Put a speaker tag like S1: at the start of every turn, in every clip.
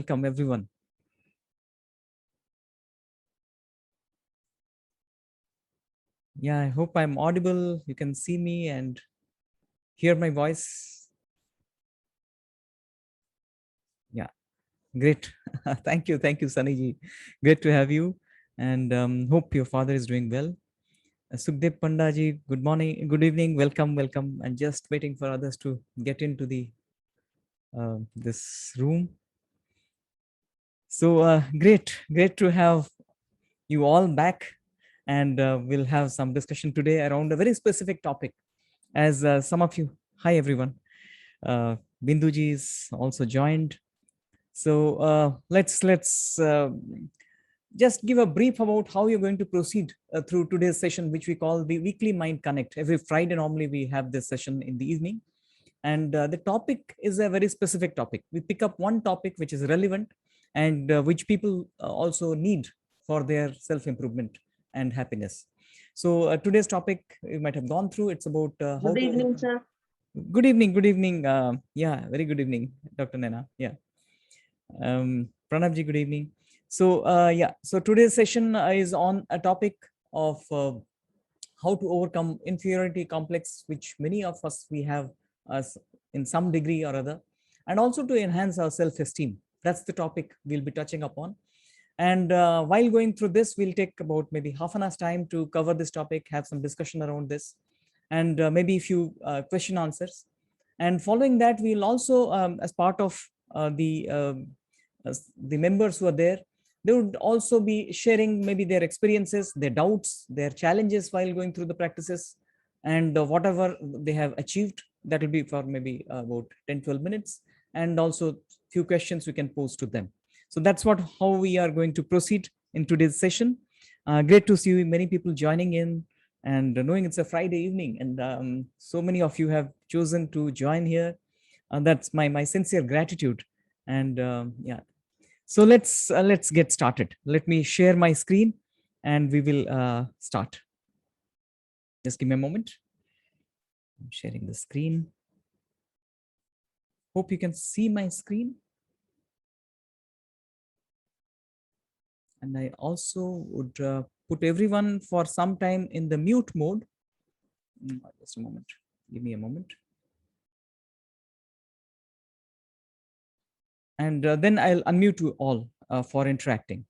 S1: Welcome everyone. Yeah, I hope I'm audible. You can see me and hear my voice. Yeah, great. Thank you, Sunny ji. Great to have you, and hope your father is doing well. Sukhdev Panda ji, good morning, good evening, welcome. And just waiting for others to get into the this room. So great to have you all back, and we'll have some discussion today around a very specific topic. As some of you, hi everyone. Binduji is also joined. So let's just give a brief about how you're going to proceed through today's session, which we call the weekly Mind Connect. Every Friday, normally we have this session in the evening, and the topic is a very specific topic. We pick up one topic which is relevant and which people also need for their self-improvement and happiness. So today's topic you might have gone through. It's about how
S2: Good
S1: to
S2: evening, sir.
S1: Good evening. Good evening. Yeah, very good evening, Dr. Nena. Yeah. Pranabji, good evening. So, yeah, so today's session is on a topic of how to overcome inferiority complex, which many of us we have us in some degree or other, and also to enhance our self-esteem. That's the topic we'll be touching upon. And while going through this, we'll take about maybe half an hour's time to cover this topic, have some discussion around this, and maybe a few question answers. And following that, we'll also, as part of the members who are there, they would also be sharing maybe their experiences, their doubts, their challenges while going through the practices, and whatever they have achieved. That will be for maybe about 10-12 minutes, and also few questions we can pose to them. So that's how we are going to proceed in today's session. Great to see many people joining in, and knowing it's a Friday evening, and so many of you have chosen to join here. That's my sincere gratitude. And yeah, so let's get started. Let me share my screen, and we will start. Just give me a moment. I'm sharing the screen. Hope you can see my screen. And I also would put everyone for some time in the mute mode. Just a moment. Give me a moment. And then I'll unmute you all for interacting.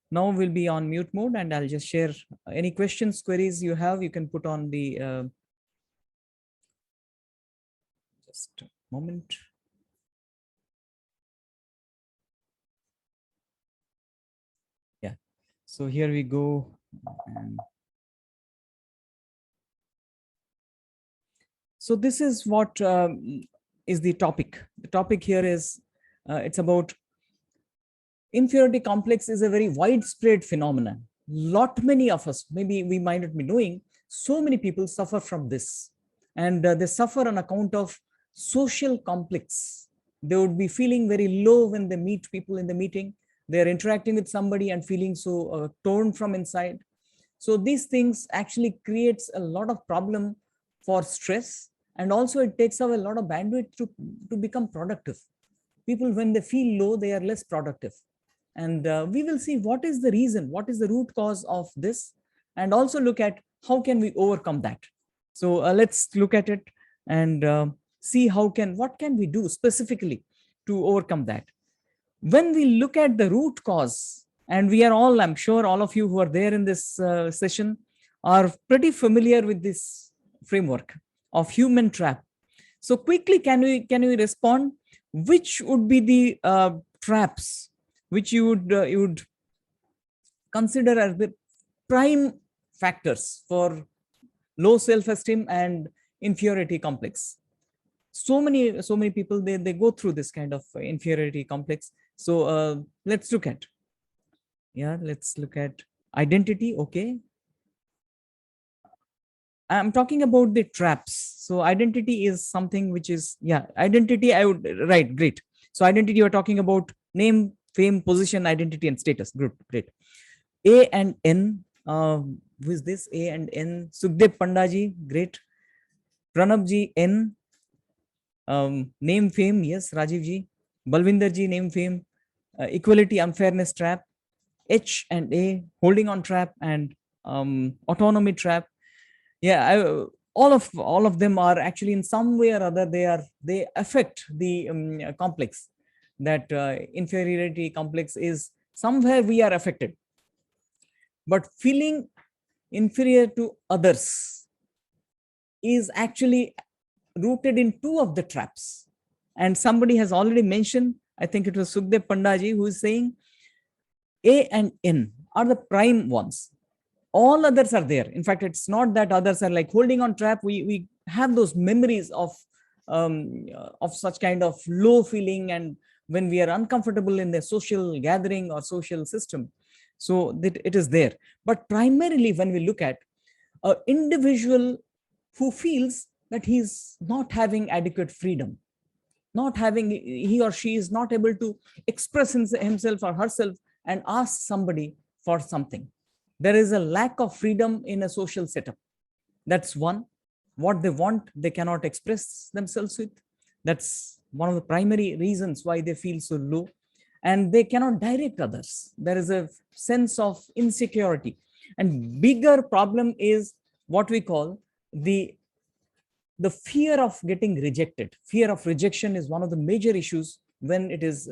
S1: Now we'll be on mute mode, and I'll just share any questions, queries you have. You can put on the just a moment. Yeah. So here we go. And so this is what is the topic. The topic here is it's about inferiority complex is a very widespread phenomenon. Many of us, maybe we might not be knowing, so many people suffer from this, and they suffer on account of social complex. They would be feeling very low when they meet people in the meeting. They're interacting with somebody and feeling so torn from inside. So these things actually creates a lot of problem for stress, and also it takes away a lot of bandwidth to become productive. People, when they feel low, they are less productive. And we will see what is the reason, what is the root cause of this, and also look at how can we overcome that. So let's look at it and see what can we do specifically to overcome that. When we look at the root cause, and we are all, I'm sure all of you who are there in this session are pretty familiar with this framework of human trap. So quickly, can we respond? Which would be the traps which you would consider as the prime factors for low self-esteem and inferiority complex? So many people, they go through this kind of inferiority complex. So let's look at identity. Okay, I'm talking about the traps. So identity is something which is, yeah, identity, I would, right, great. So identity, you're talking about name, fame, position, identity, and status. Good, great. A and N, who is this? A and N, Sukhdev Pandaji, great. Pranabji, N, name, fame, yes, Rajivji. Balvinder ji, name, fame. equality, unfairness trap, H and A, holding on trap, and autonomy trap. Yeah, all of them are actually in some way or other they affect the complex. That inferiority complex is somewhere we are affected, but feeling inferior to others is actually rooted in two of the traps. And somebody has already mentioned, I think it was Sukhdev Pandaji, who is saying A and N are the prime ones. All others are there. In fact, it's not that others are like holding on trap. We have those memories of such kind of low feeling, and when we are uncomfortable in the social gathering or social system, so that it is there. But primarily, when we look at an individual who feels that he's not having adequate freedom, not having, he or she is not able to express himself or herself and ask somebody for something. There is a lack of freedom in a social setup. That's one. What they want, they cannot express themselves with. That's one of the primary reasons why they feel so low. And they cannot direct others. There is a sense of insecurity. And bigger problem is what we call the fear of getting rejected. Fear of rejection is one of the major issues when it is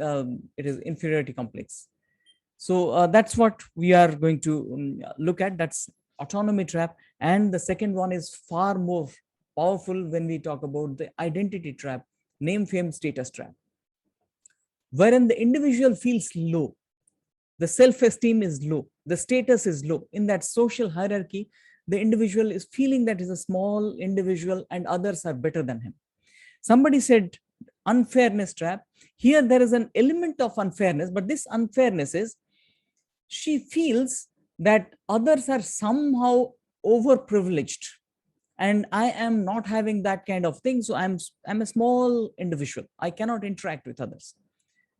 S1: inferiority complex. So that's what we are going to look at. That's autonomy trap. And the second one is far more powerful when we talk about the identity trap, name, fame, status trap, wherein the individual feels low. The self-esteem is low. The status is low. In that social hierarchy, the individual is feeling that he's a small individual and others are better than him. Somebody said unfairness trap. Here there is an element of unfairness, but this unfairness is she feels that others are somehow overprivileged and I am not having that kind of thing. So I'm a small individual. I cannot interact with others.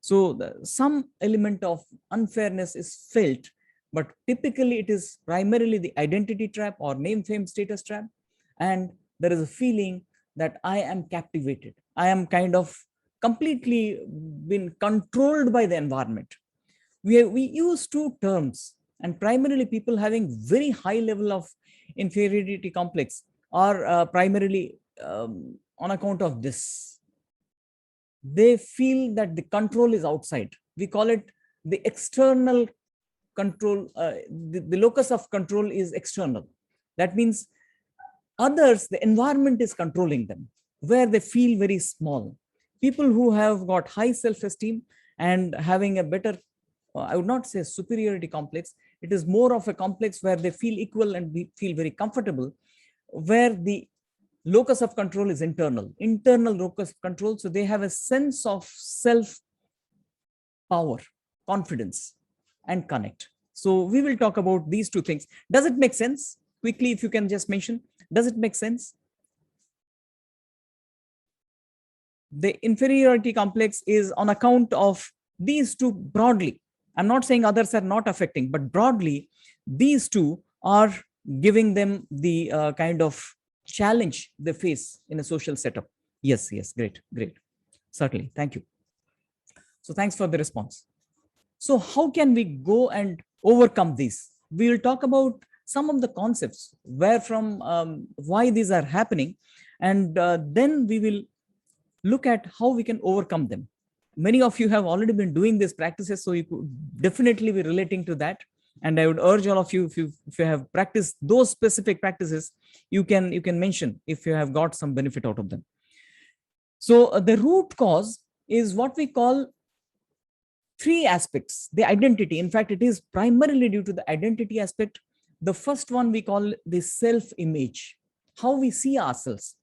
S1: So some element of unfairness is felt, but typically it is primarily the identity trap or name, fame, status trap. And there is a feeling that I am captivated. I am kind of completely been controlled by the environment. We use two terms, and primarily people having very high level of inferiority complex are primarily on account of this. They feel that the control is outside. We call it the external control. The locus of control is external. That means others, the environment is controlling them, where they feel very small. People who have got high self-esteem and having a better, I would not say superiority complex, it is more of a complex where they feel equal and feel very comfortable, where the locus of control is internal locus of control. So they have a sense of self power, confidence, and connect. So we will talk about these two things. Does it make sense? Quickly, if you can just mention, does it make sense? The inferiority complex is on account of these two broadly. I'm not saying others are not affecting, but broadly, these two are giving them the kind of challenge they face in a social setup. Yes, great. Certainly, thank you. So thanks for the response. So how can we go and overcome these? We will talk about some of the concepts, where from, why these are happening, and then we will look at how we can overcome them. Many of you have already been doing these practices, so you could definitely be relating to that. And I would urge all of you, if you have practiced those specific practices, you can mention if you have got some benefit out of them. So the root cause is what we call three aspects. The identity, in fact, it is primarily due to the identity aspect. The first one we call the self-image, how we see ourselves.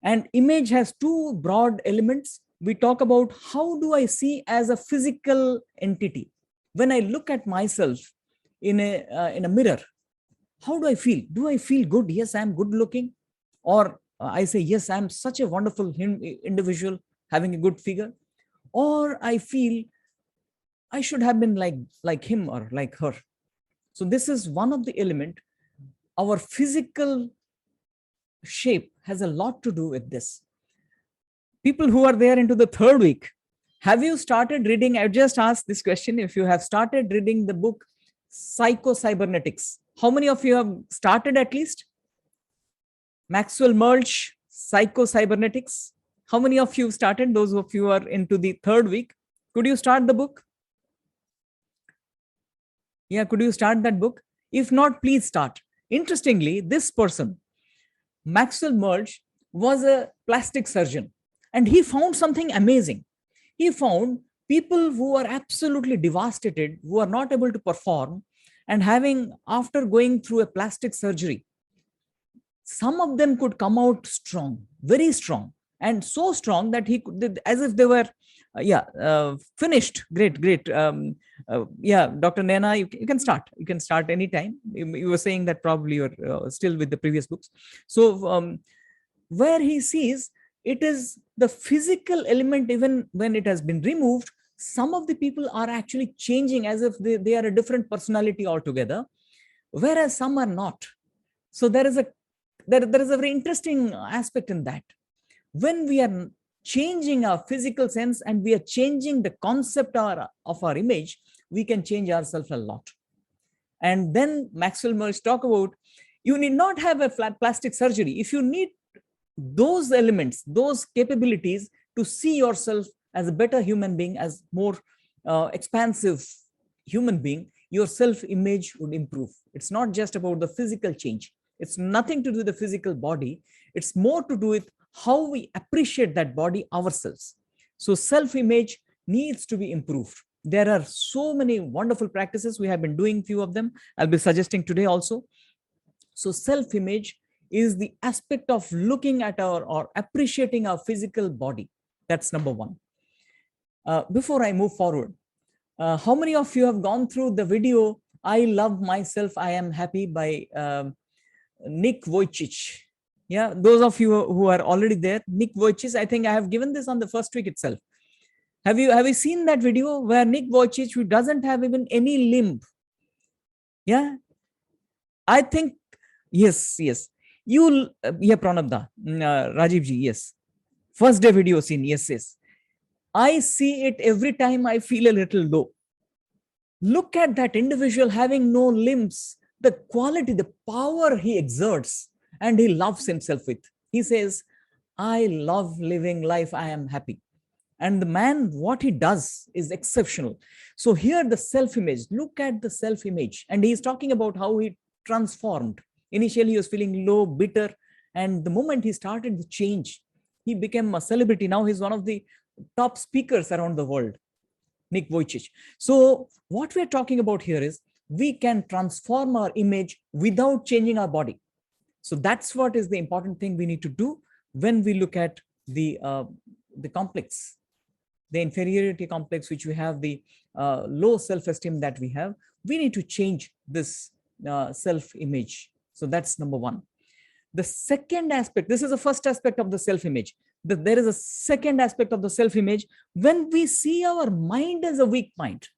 S1: And image has two broad elements. We talk about how do I see as a physical entity. When I look at myself in a mirror, how do I feel? Do I feel good? Yes, I'm good looking. Or I say, yes, I'm such a wonderful individual having a good figure. Or I feel I should have been like him or like her. So this is one of the element. Our physical shape has a lot to do with this. People who are there into the third week, Have you started reading? I just asked this question. If you have started reading the book Psycho-Cybernetics, how many of you have started at least? Maxwell Merge, Psycho-Cybernetics. How many of you started? Those of you are into the third week. Could you start the book? Yeah, could you start that book? If not, please start. Interestingly, this person, Maxwell Merge, was a plastic surgeon, and he found something amazing. He found people who are absolutely devastated, who are not able to perform, and having, after going through a plastic surgery, some of them could come out strong, very strong, and so strong that he could, as if they were, finished. Great. Yeah, Dr. Naina, you can start. You can start anytime. You were saying that probably you're still with the previous books. So, where he sees it is the physical element, even when it has been removed, some of the people are actually changing as if they are a different personality altogether, whereas some are not. So there is a very interesting aspect in that. When we are changing our physical sense and we are changing the concept of our image, we can change ourselves a lot. And then Maxwell Merge talk about, you need not have a flat plastic surgery. If you need those elements, those capabilities to see yourself as a better human being, as more expansive human being, your self-image would improve. It's not just about the physical change. It's nothing to do with the physical body. It's more to do with how we appreciate that body ourselves. So self-image needs to be improved. There are so many wonderful practices. We have been doing few of them. I'll be suggesting today also. So self-image is the aspect of looking at or appreciating our physical body. That's number one. Before I move forward, how many of you have gone through the video, I Love Myself, I Am Happy by Nick Vujicic? Yeah, those of you who are already there, Nick Vujicic, I think I have given this on the first week itself. Have you seen that video where Nick Vujicic, who doesn't have even any limb? Yeah, I think, yes. You, yeah, Pranabda, Rajiv ji, yes. First day video scene, yes. I see it every time I feel a little low. Look at that individual having no limbs, the quality, the power he exerts, and he loves himself with. He says, I love living life, I am happy. And the man, what he does is exceptional. So here the self-image, look at the self-image. And he's talking about how he transformed. Initially, he was feeling low, bitter. And the moment he started the change, he became a celebrity. Now he's one of the top speakers around the world, Nick Vujicic. So what we're talking about here is we can transform our image without changing our body. So that's what is the important thing we need to do when we look at the complex, the inferiority complex, which we have, the low self-esteem that we have. We need to change this self-image. So that's number one. The second aspect, this is the first aspect of the self-image. There is a second aspect of the self-image. When we see our mind as a weak mind,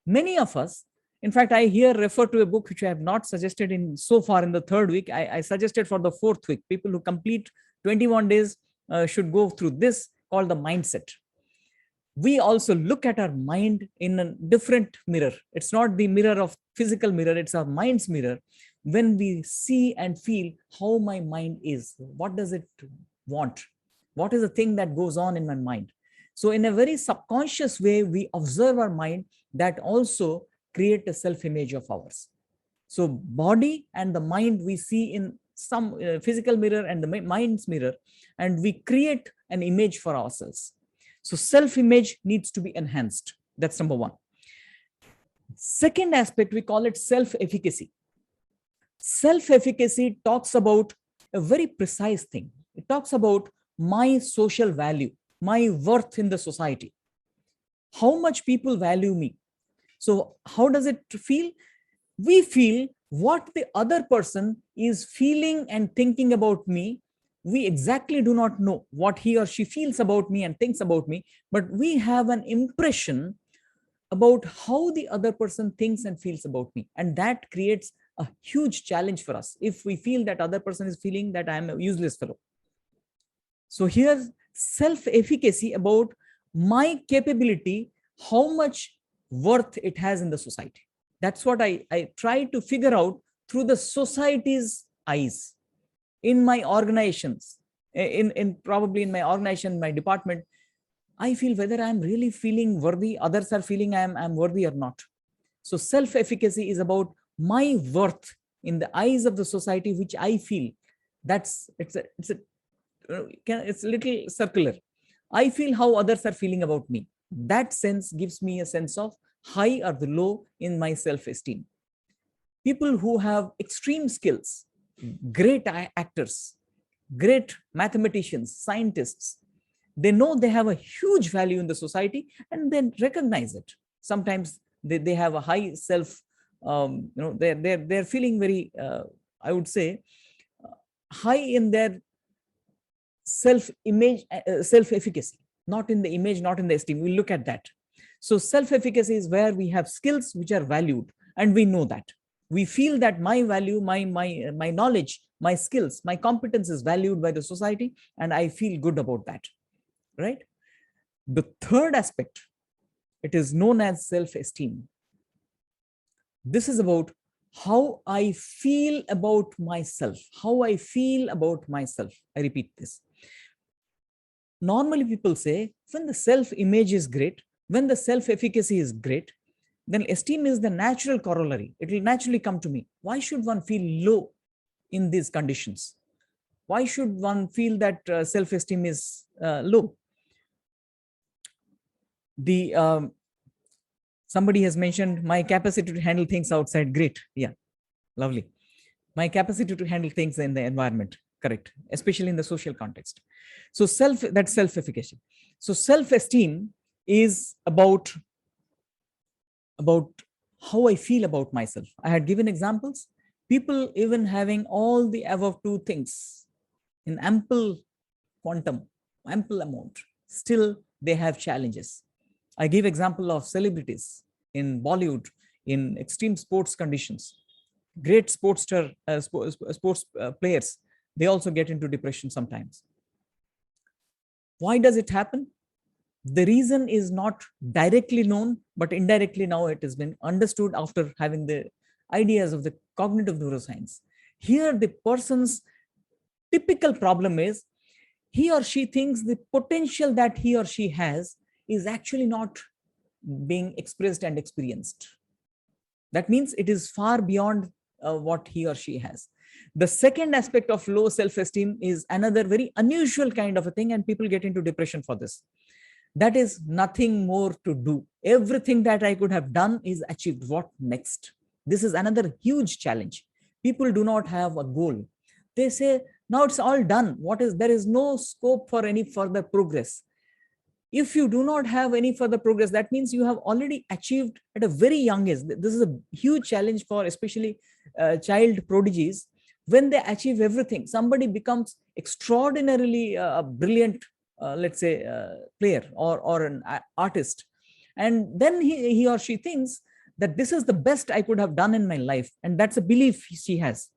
S1: many of us, in fact, I here refer to a book which I have not suggested in so far in the third week. I suggested for the fourth week. People who complete 21 days should go through this, called The Mindset. We also look at our mind in a different mirror. It's not the mirror of physical mirror, it's our mind's mirror. When we see and feel how my mind is, what does it want? What is the thing that goes on in my mind? So in a very subconscious way, we observe our mind, that also create a self-image of ours. So body and the mind we see in some physical mirror and the mind's mirror, and we create an image for ourselves. So self-image needs to be enhanced. That's number one. Second aspect, we call it self-efficacy. Self-efficacy talks about a very precise thing. It talks about my social value, my worth in the society, how much people value me. So how does it feel? We feel what the other person is feeling and thinking about me. We exactly do not know what he or she feels about me and thinks about me, but we have an impression about how the other person thinks and feels about me. And that creates a huge challenge for us if we feel that other person is feeling that I am a useless fellow. So here's self-efficacy about my capability, how much worth it has in the society. That's what I try to figure out through the society's eyes. In my organizations, in probably in my organization, my department, I feel whether I'm really feeling worthy, others are feeling I'm worthy or not. So self-efficacy is about my worth in the eyes of the society, which I feel. That's it's a little circular. I feel how others are feeling about me. That sense gives me a sense of high or the low in my self-esteem. People who have extreme skills, great actors, great mathematicians, scientists, they know they have a huge value in the society and then recognize it. Sometimes they have a high self, they're feeling very, I would say, high in their self-image, self-efficacy, not in the image, not in the esteem. We'll look at that. So self-efficacy is where we have skills which are valued, and we know that. We feel that my value, my knowledge, my skills, my competence is valued by the society, and I feel good about that, right? The third aspect, it is known as self-esteem. This is about how I feel about myself, how I feel about myself. I repeat this. Normally people say when the self-image is great, when the self-efficacy is great, then esteem is the natural corollary. It will naturally come to me. Why should one feel low in these conditions? Why should one feel that self-esteem is low? Somebody has mentioned my capacity to handle things outside. Great. Yeah, lovely. My capacity to handle things in the environment. Correct. Especially in the social context. So that's self-efficacy. So self-esteem is about how I feel about myself. I had given examples. People even having all the above two things in ample quantum, ample amount, still they have challenges. I give example of celebrities in Bollywood, in extreme sports conditions, great sports players, they also get into depression sometimes. Why does it happen? The reason is not directly known, but indirectly now it has been understood after having the ideas of the cognitive neuroscience. Here, the person's typical problem is he or she thinks the potential that he or she has is actually not being expressed and experienced. That means it is far beyond what he or she has. The second aspect of low self-esteem is another very unusual kind of a thing, and people get into depression for this. That is nothing more to do. Everything that I could have done is achieved. What next? This is another huge challenge. People do not have a goal. They say, now it's all done. There is no scope for any further progress. If you do not have any further progress, that means you have already achieved at a very young age. This is a huge challenge for especially child prodigies. When they achieve everything, somebody becomes extraordinarily brilliant, let's say, player or an artist. And then he or she thinks that this is the best I could have done in my life. And that's a belief she has.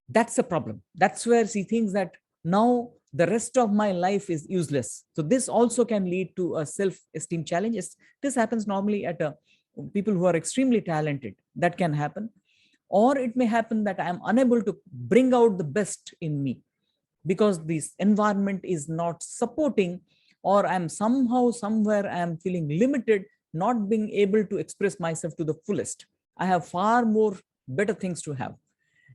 S1: That's a problem. That's where she thinks that now the rest of my life is useless. So this also can lead to a self-esteem challenge. This happens normally at people who are extremely talented. That can happen. Or it may happen that I am unable to bring out the best in me because this environment is not supporting, or I'm somehow, somewhere, I am feeling limited, not being able to express myself to the fullest. I have far more better things to have.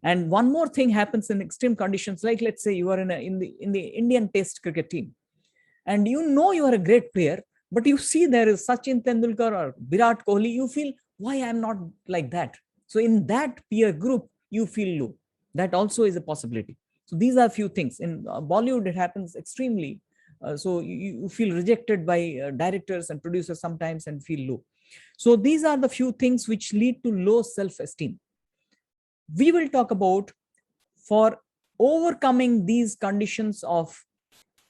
S1: And one more thing happens in extreme conditions, like let's say you are in the Indian Test cricket team, and you know you are a great player, but you see there is Sachin Tendulkar or Virat Kohli, you feel, why I'm not like that? So in that peer group, you feel low. That also is a possibility. So these are a few things. In Bollywood, it happens extremely. So you feel rejected by directors and producers sometimes and feel low. So these are the few things which lead to low self-esteem. We will talk about, for overcoming these conditions of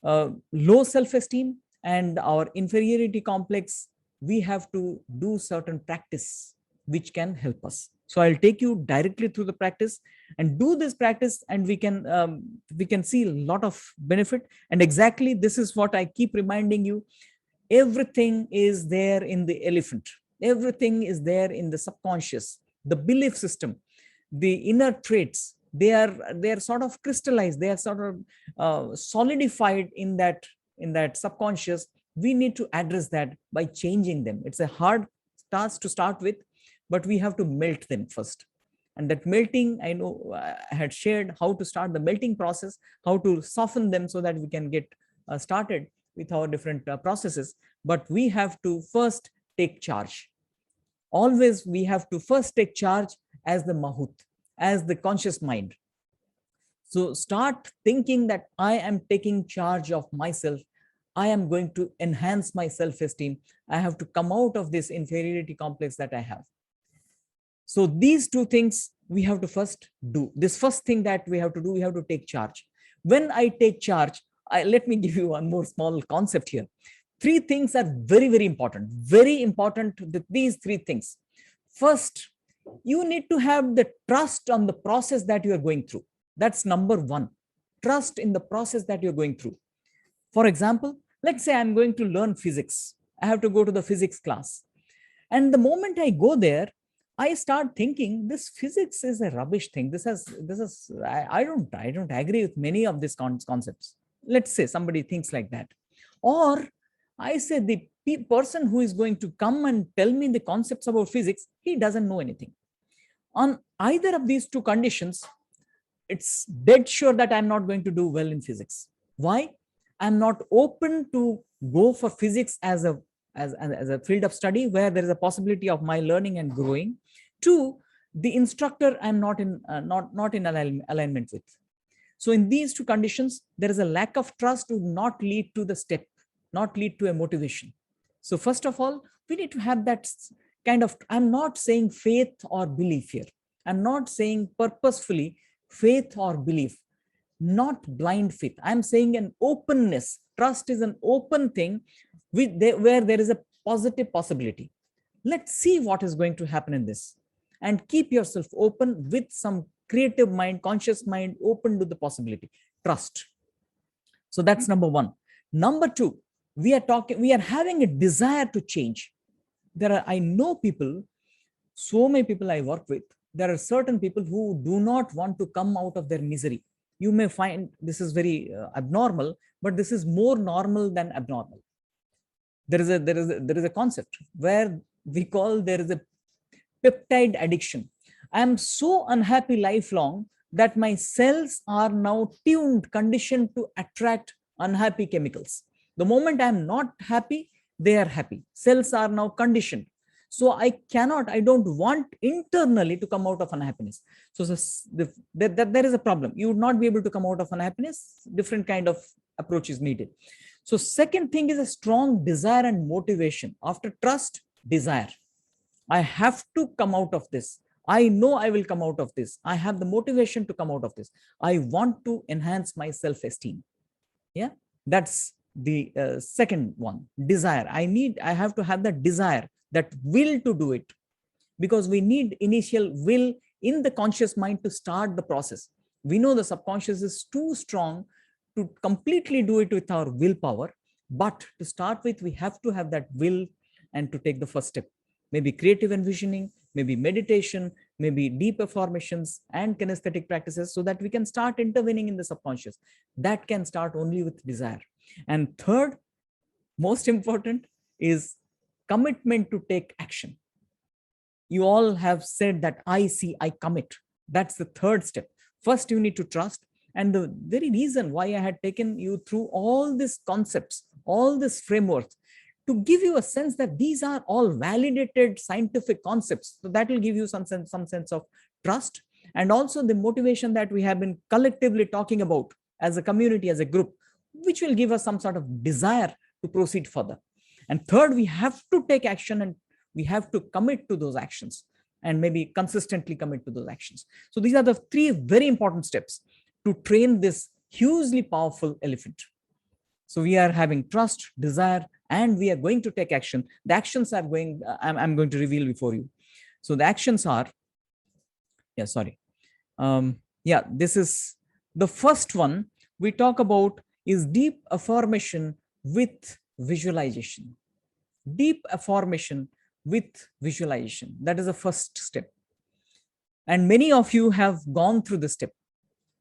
S1: low self-esteem and our inferiority complex, we have to do certain practice which can help us. So I'll take you directly through the practice and do this practice, and we can see a lot of benefit. And exactly this is what I keep reminding you. Everything is there in the elephant. Everything is there in the subconscious, the belief system, the inner traits. They are sort of crystallized. They are sort of solidified in that subconscious. We need to address that by changing them. It's a hard task to start with, but we have to melt them first. And that melting, I know I had shared how to start the melting process, how to soften them so that we can get started with our different processes. But we have to first take charge. Always we have to first take charge as the Mahut, as the conscious mind. So start thinking that I am taking charge of myself. I am going to enhance my self-esteem. I have to come out of this inferiority complex that I have. So these two things we have to first do. This first thing that we have to do, we have to take charge. When I take charge, let me give you one more small concept here. Three things are very, very important. Very important, these three things. First, you need to have the trust on the process that you are going through. That's number one. Trust in the process that you're going through. For example, let's say I'm going to learn physics. I have to go to the physics class. And the moment I go there, I start thinking this physics is a rubbish thing. I don't agree with many of these concepts. Let's say somebody thinks like that. Or I say the person who is going to come and tell me the concepts about physics, he doesn't know anything. On either of these two conditions, it's dead sure that I'm not going to do well in physics. Why? I'm not open to go for physics as a field of study where there is a possibility of my learning and growing. Two, the instructor I'm not in alignment with. So in these two conditions, there is a lack of trust to not lead to the step, not lead to a motivation. So first of all, we need to have that kind of, I'm not saying faith or belief here. I'm not saying purposefully faith or belief, not blind faith. I'm saying an openness. Trust is an open thing where there is a positive possibility. Let's see what is going to happen in this. And keep yourself open with some creative mind, conscious mind, open to the possibility. Trust. So that's number one. Number two, we are having a desire to change. I know people, so many people I work with, there are certain people who do not want to come out of their misery. You may find this is very abnormal, but this is more normal than abnormal. There is a concept where we call there is a peptide addiction. I am so unhappy lifelong that my cells are now tuned, conditioned to attract unhappy chemicals. The moment I am not happy, they are happy. Cells are now conditioned. So I don't want internally to come out of unhappiness. So there is a problem. You would not be able to come out of unhappiness. Different kind of approach is needed. So second thing is a strong desire and motivation. After trust, desire. I have to come out of this. I know I will come out of this. I have the motivation to come out of this. I want to enhance my self-esteem. Yeah, that's the second one, desire. I have to have that desire, that will to do it, because we need initial will in the conscious mind to start the process. We know the subconscious is too strong to completely do it with our willpower, but to start with, we have to have that will and to take the first step. Maybe creative envisioning, maybe meditation, maybe deep affirmations and kinesthetic practices, so that we can start intervening in the subconscious. That can start only with desire. And third, most important, is commitment to take action. You all have said that I see, I commit. That's the third step. First, you need to trust. And the very reason why I had taken you through all these concepts, all these frameworks, to give you a sense that these are all validated scientific concepts. So that will give you some sense of trust, and also the motivation that we have been collectively talking about as a community, as a group, which will give us some sort of desire to proceed further. And third, we have to take action, and we have to commit to those actions, and maybe consistently commit to those actions. So these are the three very important steps to train this hugely powerful elephant. So we are having trust, desire, and we are going to take action. The actions are going, I'm going to reveal before you. So the actions are, this is the first one we talk about, is deep affirmation with visualization, deep affirmation with visualization. That is the first step. And many of you have gone through this step.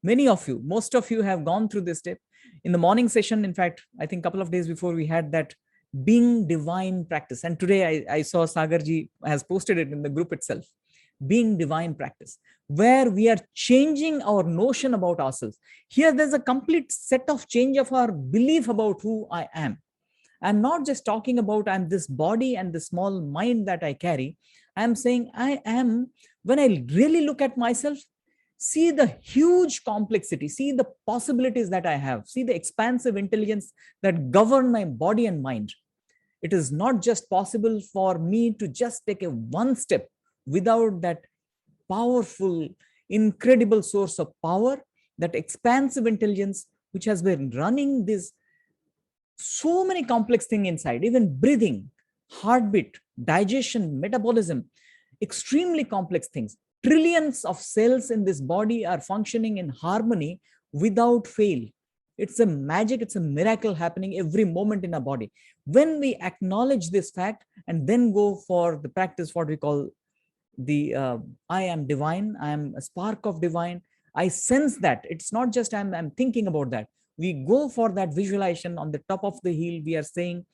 S1: Many of you, most of you have gone through this step. In the morning session, in fact, I think a couple of days before, we had that being divine practice. And today I saw Sagarji has posted it in the group itself. Being divine practice, where we are changing our notion about ourselves. Here, there's a complete set of change of our belief about who I am. I'm not just talking about I'm this body and the small mind that I carry. I'm saying I am, when I really look at myself, see the huge complexity, see the possibilities that I have, see the expansive intelligence that govern my body and mind. It is not just possible for me to just take a one step without that powerful, incredible source of power, that expansive intelligence, which has been running this so many complex things inside, even breathing, heartbeat, digestion, metabolism, extremely complex things. Trillions of cells in this body are functioning in harmony without fail. It's a magic, it's a miracle happening every moment in our body. When we acknowledge this fact and then go for the practice, what we call the I am divine, I am a spark of divine. I sense that it's not just I'm thinking about that. We go for that visualization. On the top of the hill, we are saying,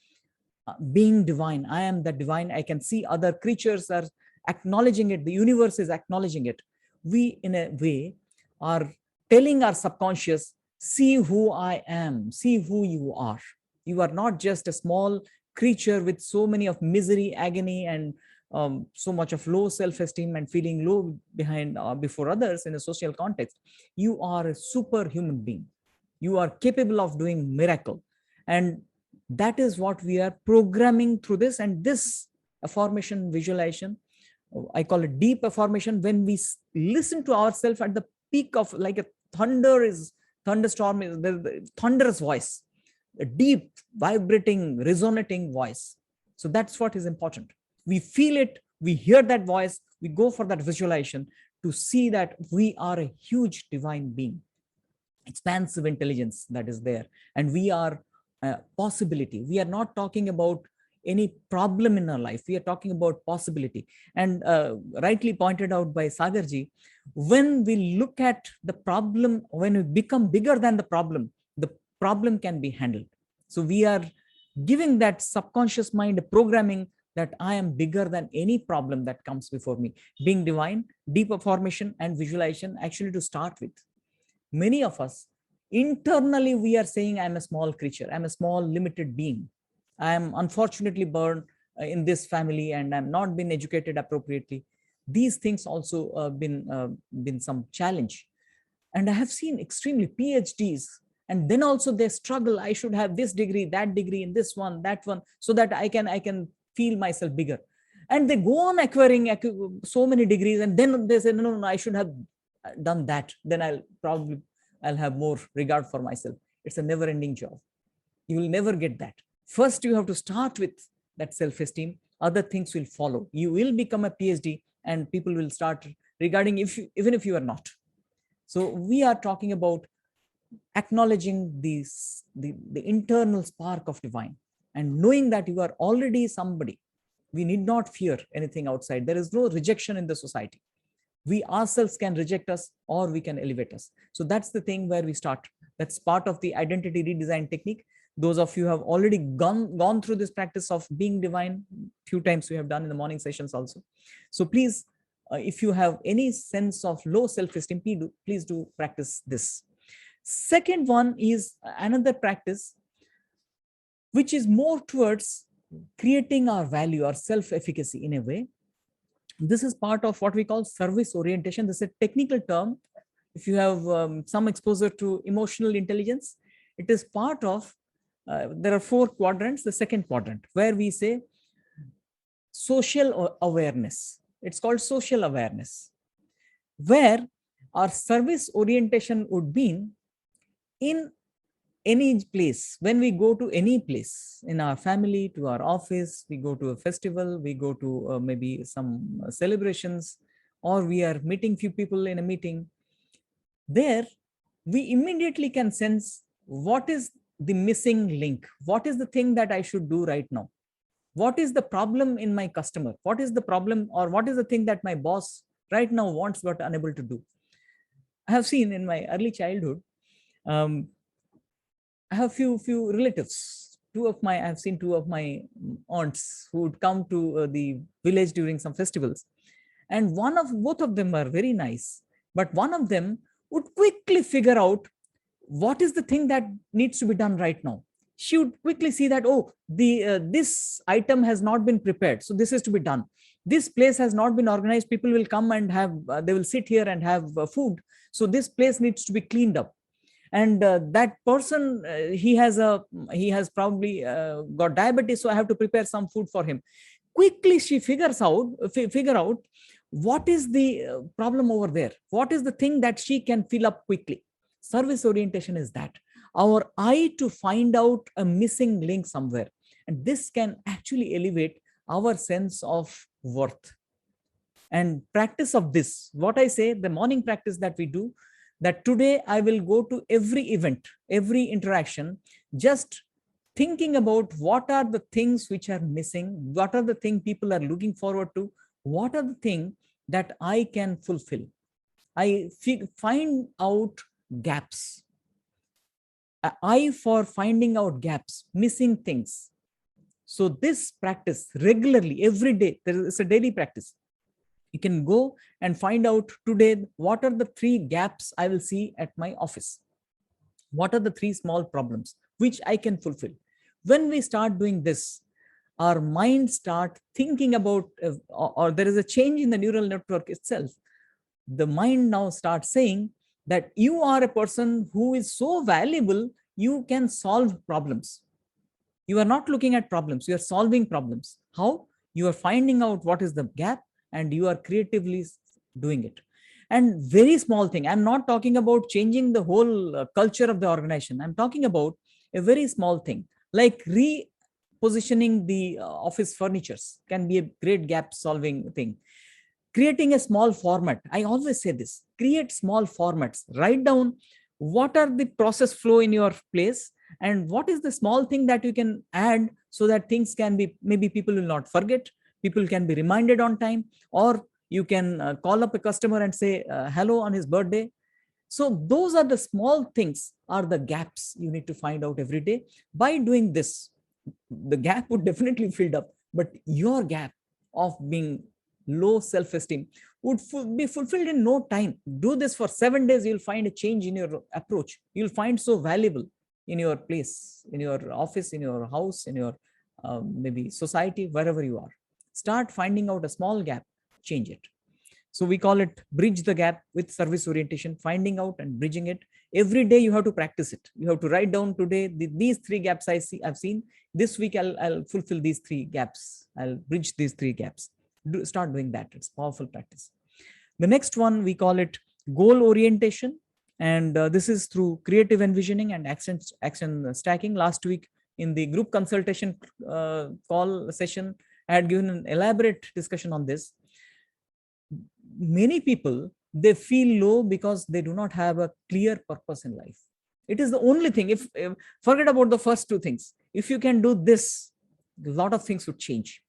S1: being divine, I am the divine. I can see other creatures are acknowledging it. The universe is acknowledging it. We, in a way, are telling our subconscious, see who I am, see who you are. You are not just a small creature with so many of misery, agony, and so much of low self-esteem and feeling low behind before others in a social context. You are a superhuman being. You are capable of doing miracle. And that is what we are programming through this. And this affirmation visualization, I call it deep affirmation, when we listen to ourselves at the peak of, like a thunderstorm is the thunderous voice, a deep, vibrating, resonating voice. So that's what is important. We feel it, we hear that voice, we go for that visualization to see that we are a huge divine being, expansive intelligence that is there, and we are a possibility. We are not talking about any problem in our life, we are talking about possibility. And rightly pointed out by Sagarji, when we look at the problem, when we become bigger than the problem can be handled. So we are giving that subconscious mind a programming that I am bigger than any problem that comes before me. Being divine, deep affirmation and visualization, actually, to start with. Many of us, internally, we are saying, I'm a small creature, I'm a small limited being. I am unfortunately born in this family and I'm not been educated appropriately. These things also been some challenge. And I have seen extremely PhDs, and then also they struggle. I should have this degree, that degree, in this one, that one, so that I can feel myself bigger. And they go on acquiring so many degrees, and then they say, no, I should have done that. Then I'll have more regard for myself. It's a never-ending job. You will never get that. First, you have to start with that self-esteem. Other things will follow. You will become a PhD, and people will start regarding even if you are not. So we are talking about acknowledging the internal spark of divine and knowing that you are already somebody. We need not fear anything outside. There is no rejection in the society. We ourselves can reject us or we can elevate us. So that's the thing where we start. That's part of the identity redesign technique. Those of you have already gone through this practice of being divine. Few times we have done in the morning sessions also. So please, if you have any sense of low self-esteem, please do practice this. Second one is another practice which is more towards creating our value, our self-efficacy in a way. This is part of what we call service orientation. This is a technical term. If you have some exposure to emotional intelligence, it is part of, there are 4 quadrants, the second quadrant, where we say social awareness. It's called social awareness, where our service orientation would be in any place. When we go to any place, in our family, to our office, we go to a festival, we go to maybe some celebrations, or we are meeting few people in a meeting, there we immediately can sense what is the missing link. What is the thing that I should do right now? What is the problem in my customer? What is the problem, or what is the thing that my boss right now wants but unable to do? I have seen in my early childhood, um, I have few relatives. I have seen two of my aunts who would come to the village during some festivals, and both of them are very nice, but one of them would quickly figure out what is the thing that needs to be done right now. She would quickly see that, oh, the this item has not been prepared, so this is to be done. This place has not been organized. People will come and have they will sit here and have food, so this place needs to be cleaned up. And that person, he has probably got diabetes, so I have to prepare some food for him. Quickly she figure out what is the problem over there, what is the thing that she can fill up quickly. Service orientation is that, our eye to find out a missing link somewhere, and this can actually elevate our sense of worth. And practice of this, what I say, the morning practice that we do, that today I will go to every event, every interaction, just thinking about what are the things which are missing, what are the things people are looking forward to, what are the things that I can fulfill. I find out gaps. An eye for finding out gaps, missing things. So this practice regularly, every day, there is a daily practice. You can go and find out today, what are the 3 gaps I will see at my office? What are the 3 small problems which I can fulfill? When we start doing this, our mind start thinking about, or there is a change in the neural network itself. The mind now starts saying that you are a person who is so valuable, you can solve problems. You are not looking at problems, you are solving problems. How? You are finding out what is the gap and you are creatively doing it. And very small thing, I'm not talking about changing the whole culture of the organization. I'm talking about a very small thing, like repositioning the office furnitures can be a great gap solving thing. Creating a small format, I always say this, create small formats, write down what are the process flow in your place and what is the small thing that you can add, so that things can be, maybe people will not forget, people can be reminded on time, or you can call up a customer and say hello on his birthday. So those are the small things, are the gaps you need to find out every day. By doing this, the gap would definitely filled up, but your gap of being low self-esteem would be fulfilled in no time. Do this for 7 days, you'll find a change in your approach. You'll find so valuable in your place, in your office, in your house, in your maybe society, wherever you are. Start finding out a small gap, change it. So we call it bridge the gap with service orientation, finding out and bridging it. Every day you have to practice it. You have to write down today these 3 gaps I've seen. This week I'll fulfill these 3 gaps. I'll bridge these 3 gaps. Start doing that. It's powerful practice. The next one, we call it goal orientation. And this is through creative envisioning and action stacking. Last week in the group consultation call session, I had given an elaborate discussion on this. Many people, they feel low because they do not have a clear purpose in life. It is the only thing. If forget about the first 2 things. If you can do this, a lot of things would change.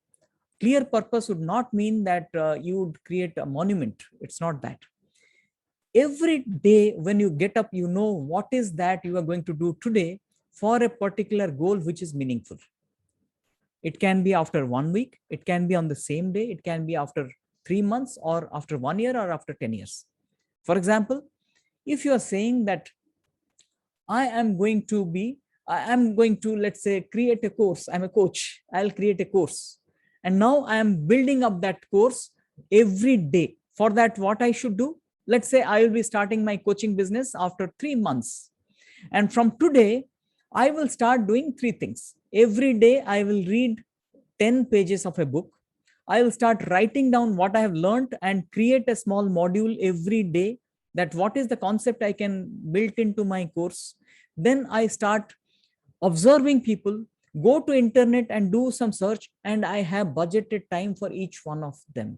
S1: Clear purpose would not mean that you would create a monument. It's not that. Every day when you get up, you know what is that you are going to do today for a particular goal which is meaningful. It can be after 1 week, it can be on the same day, it can be after 3 months, or after 1 year, or after 10 years. For example, if you are saying that I am going to, let's say, create a course. I'm a coach. I'll create a course. And now I am building up that course every day. For that, what I should do? Let's say I will be starting my coaching business after 3 months. And from today, I will start doing 3 things. Every day, I will read 10 pages of a book. I will start writing down what I have learned and create a small module every day, that what is the concept I can build into my course. Then I start observing people, go to internet and do some search, and I have budgeted time for each one of them.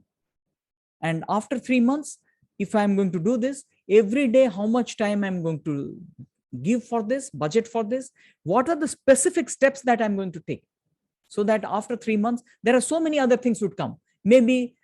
S1: And after 3 months, if I'm going to do this every day, how much time I'm going to give for this, budget for this. What are the specific steps that I'm going to take? So that after 3 months, there are so many other things would come. Maybe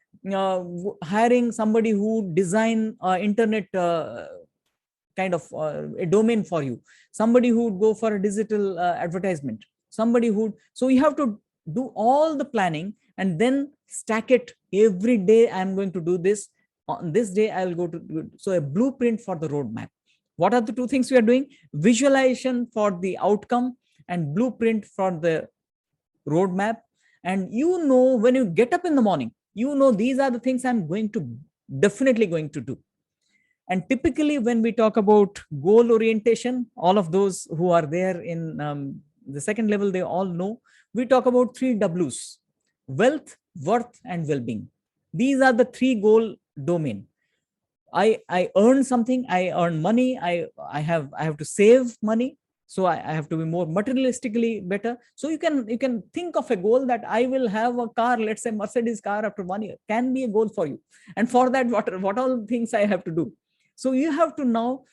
S1: hiring somebody who design internet kind of a domain for you, somebody who would go for a digital advertisement, somebody who, so you have to do all the planning and then stack it. Every day I'm going to do this, on this day I'll go to do it. So a blueprint for the roadmap. What are the two things we are doing? Visualization for the outcome and blueprint for the roadmap. And you know, when you get up in the morning, you know, these are the things I'm going to definitely going to do. And typically when we talk about goal orientation, all of those who are there in the second level, they all know, we talk about 3 W's: wealth, worth, and well-being. These are the 3 goal domain. I earn something, I earn money, I have to save money. So I have to be more materialistically better. So you can think of a goal that I will have a car, let's say Mercedes car after 1 year, can be a goal for you. And for that, what all things I have to do? So you have to now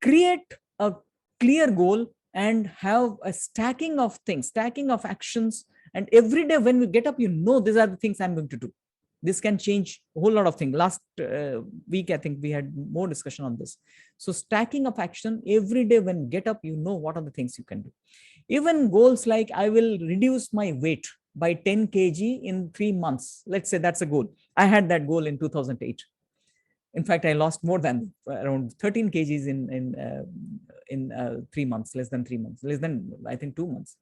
S1: create a clear goal and have a stacking of things, stacking of actions. And every day when we get up, you know, these are the things I'm going to do. This can change a whole lot of things. Last week, I think we had more discussion on this. So stacking of action every day when you get up, you know what are the things you can do. Even goals like I will reduce my weight by 10 kg in 3 months. Let's say that's a goal. I had that goal in 2008. In fact, I lost more than around 13 kgs in 3 months, less than 3 months, less than, I think, 2 months.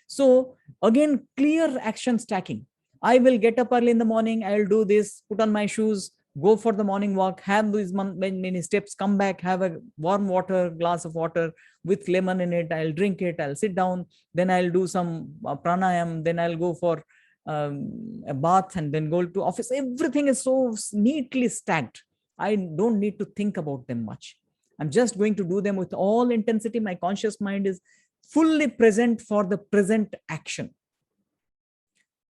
S1: So again, clear action stacking. I will get up early in the morning, I'll do this, put on my shoes, go for the morning walk, have these many steps, come back, have a warm water, glass of water with lemon in it, I'll drink it, I'll sit down, then I'll do some pranayam, then I'll go for a bath and then go to office. Everything is so neatly stacked. I don't need to think about them much. I'm just going to do them with all intensity. My conscious mind is fully present for the present action.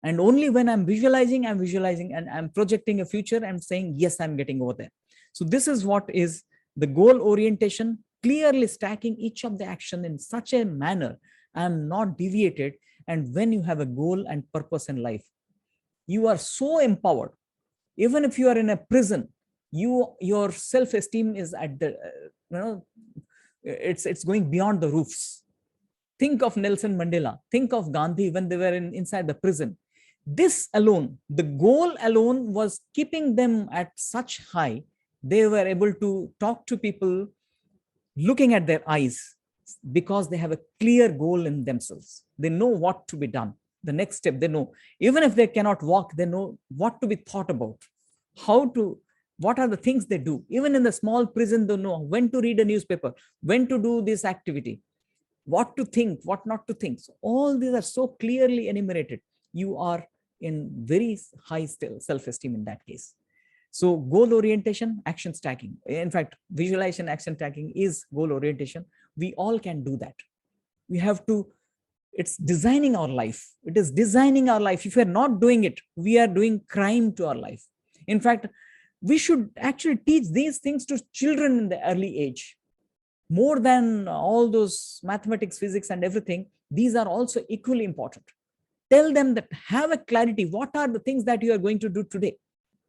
S1: And only when I'm visualizing and I'm projecting a future, I'm saying, yes, I'm getting over there. So this is what is the goal orientation, clearly stacking each of the action in such a manner I'm not deviated. And when you have a goal and purpose in life, you are so empowered. Even if you are in a prison, your self-esteem is at the, it's going beyond the roofs. Think of Nelson Mandela, think of Gandhi when they were inside the prison. This alone, the goal alone was keeping them at such high. They were able to talk to people looking at their eyes because they have a clear goal in themselves. They know what to be done. The next step, they know. Even if they cannot walk, they know what to be thought about, what are the things they do. Even in the small prison, they know when to read a newspaper, when to do this activity, what to think, what not to think. So all these are so clearly enumerated. You are in very high self-esteem in that case. So goal orientation, action stacking. In fact, visualization, action stacking is goal orientation. We all can do that. We have to, it's designing our life. It is designing our life. If we're not doing it, we are doing crime to our life. In fact, we should actually teach these things to children in the early age. More than all those mathematics, physics, and everything, these are also equally important. Tell them that, have a clarity. What are the things that you are going to do today?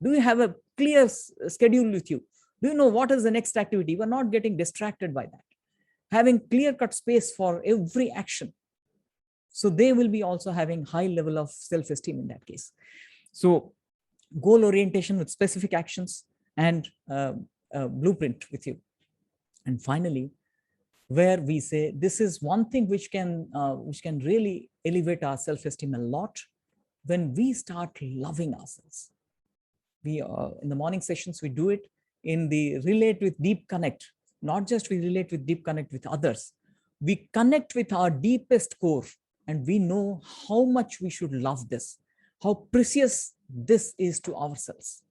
S1: Do you have a clear schedule with you? Do you know what is the next activity? We're not getting distracted by that. Having clear-cut space for every action. So they will be also having high level of self-esteem in that case. So goal orientation with specific actions and blueprint with you. And finally, where we say this is one thing which can really elevate our self-esteem a lot, when we start loving ourselves. We in the morning sessions, we do it in the relate with deep connect. Not just we relate with deep connect with others. We connect with our deepest core, and we know how much we should love this, how precious this is to ourselves.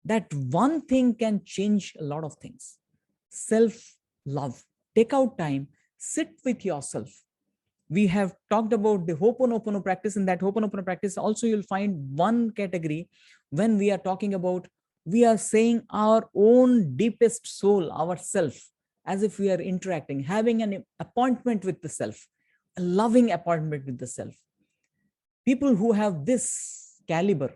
S1: That one thing can change a lot of things. Self-love. Take out time, sit with yourself. We have talked about the Ho'oponopono practice. In that Ho'oponopono practice, also you'll find one category when we are talking about, we are saying our own deepest soul, ourself. as if we are interacting, having an appointment with the self, a loving appointment with the self. People who have this caliber,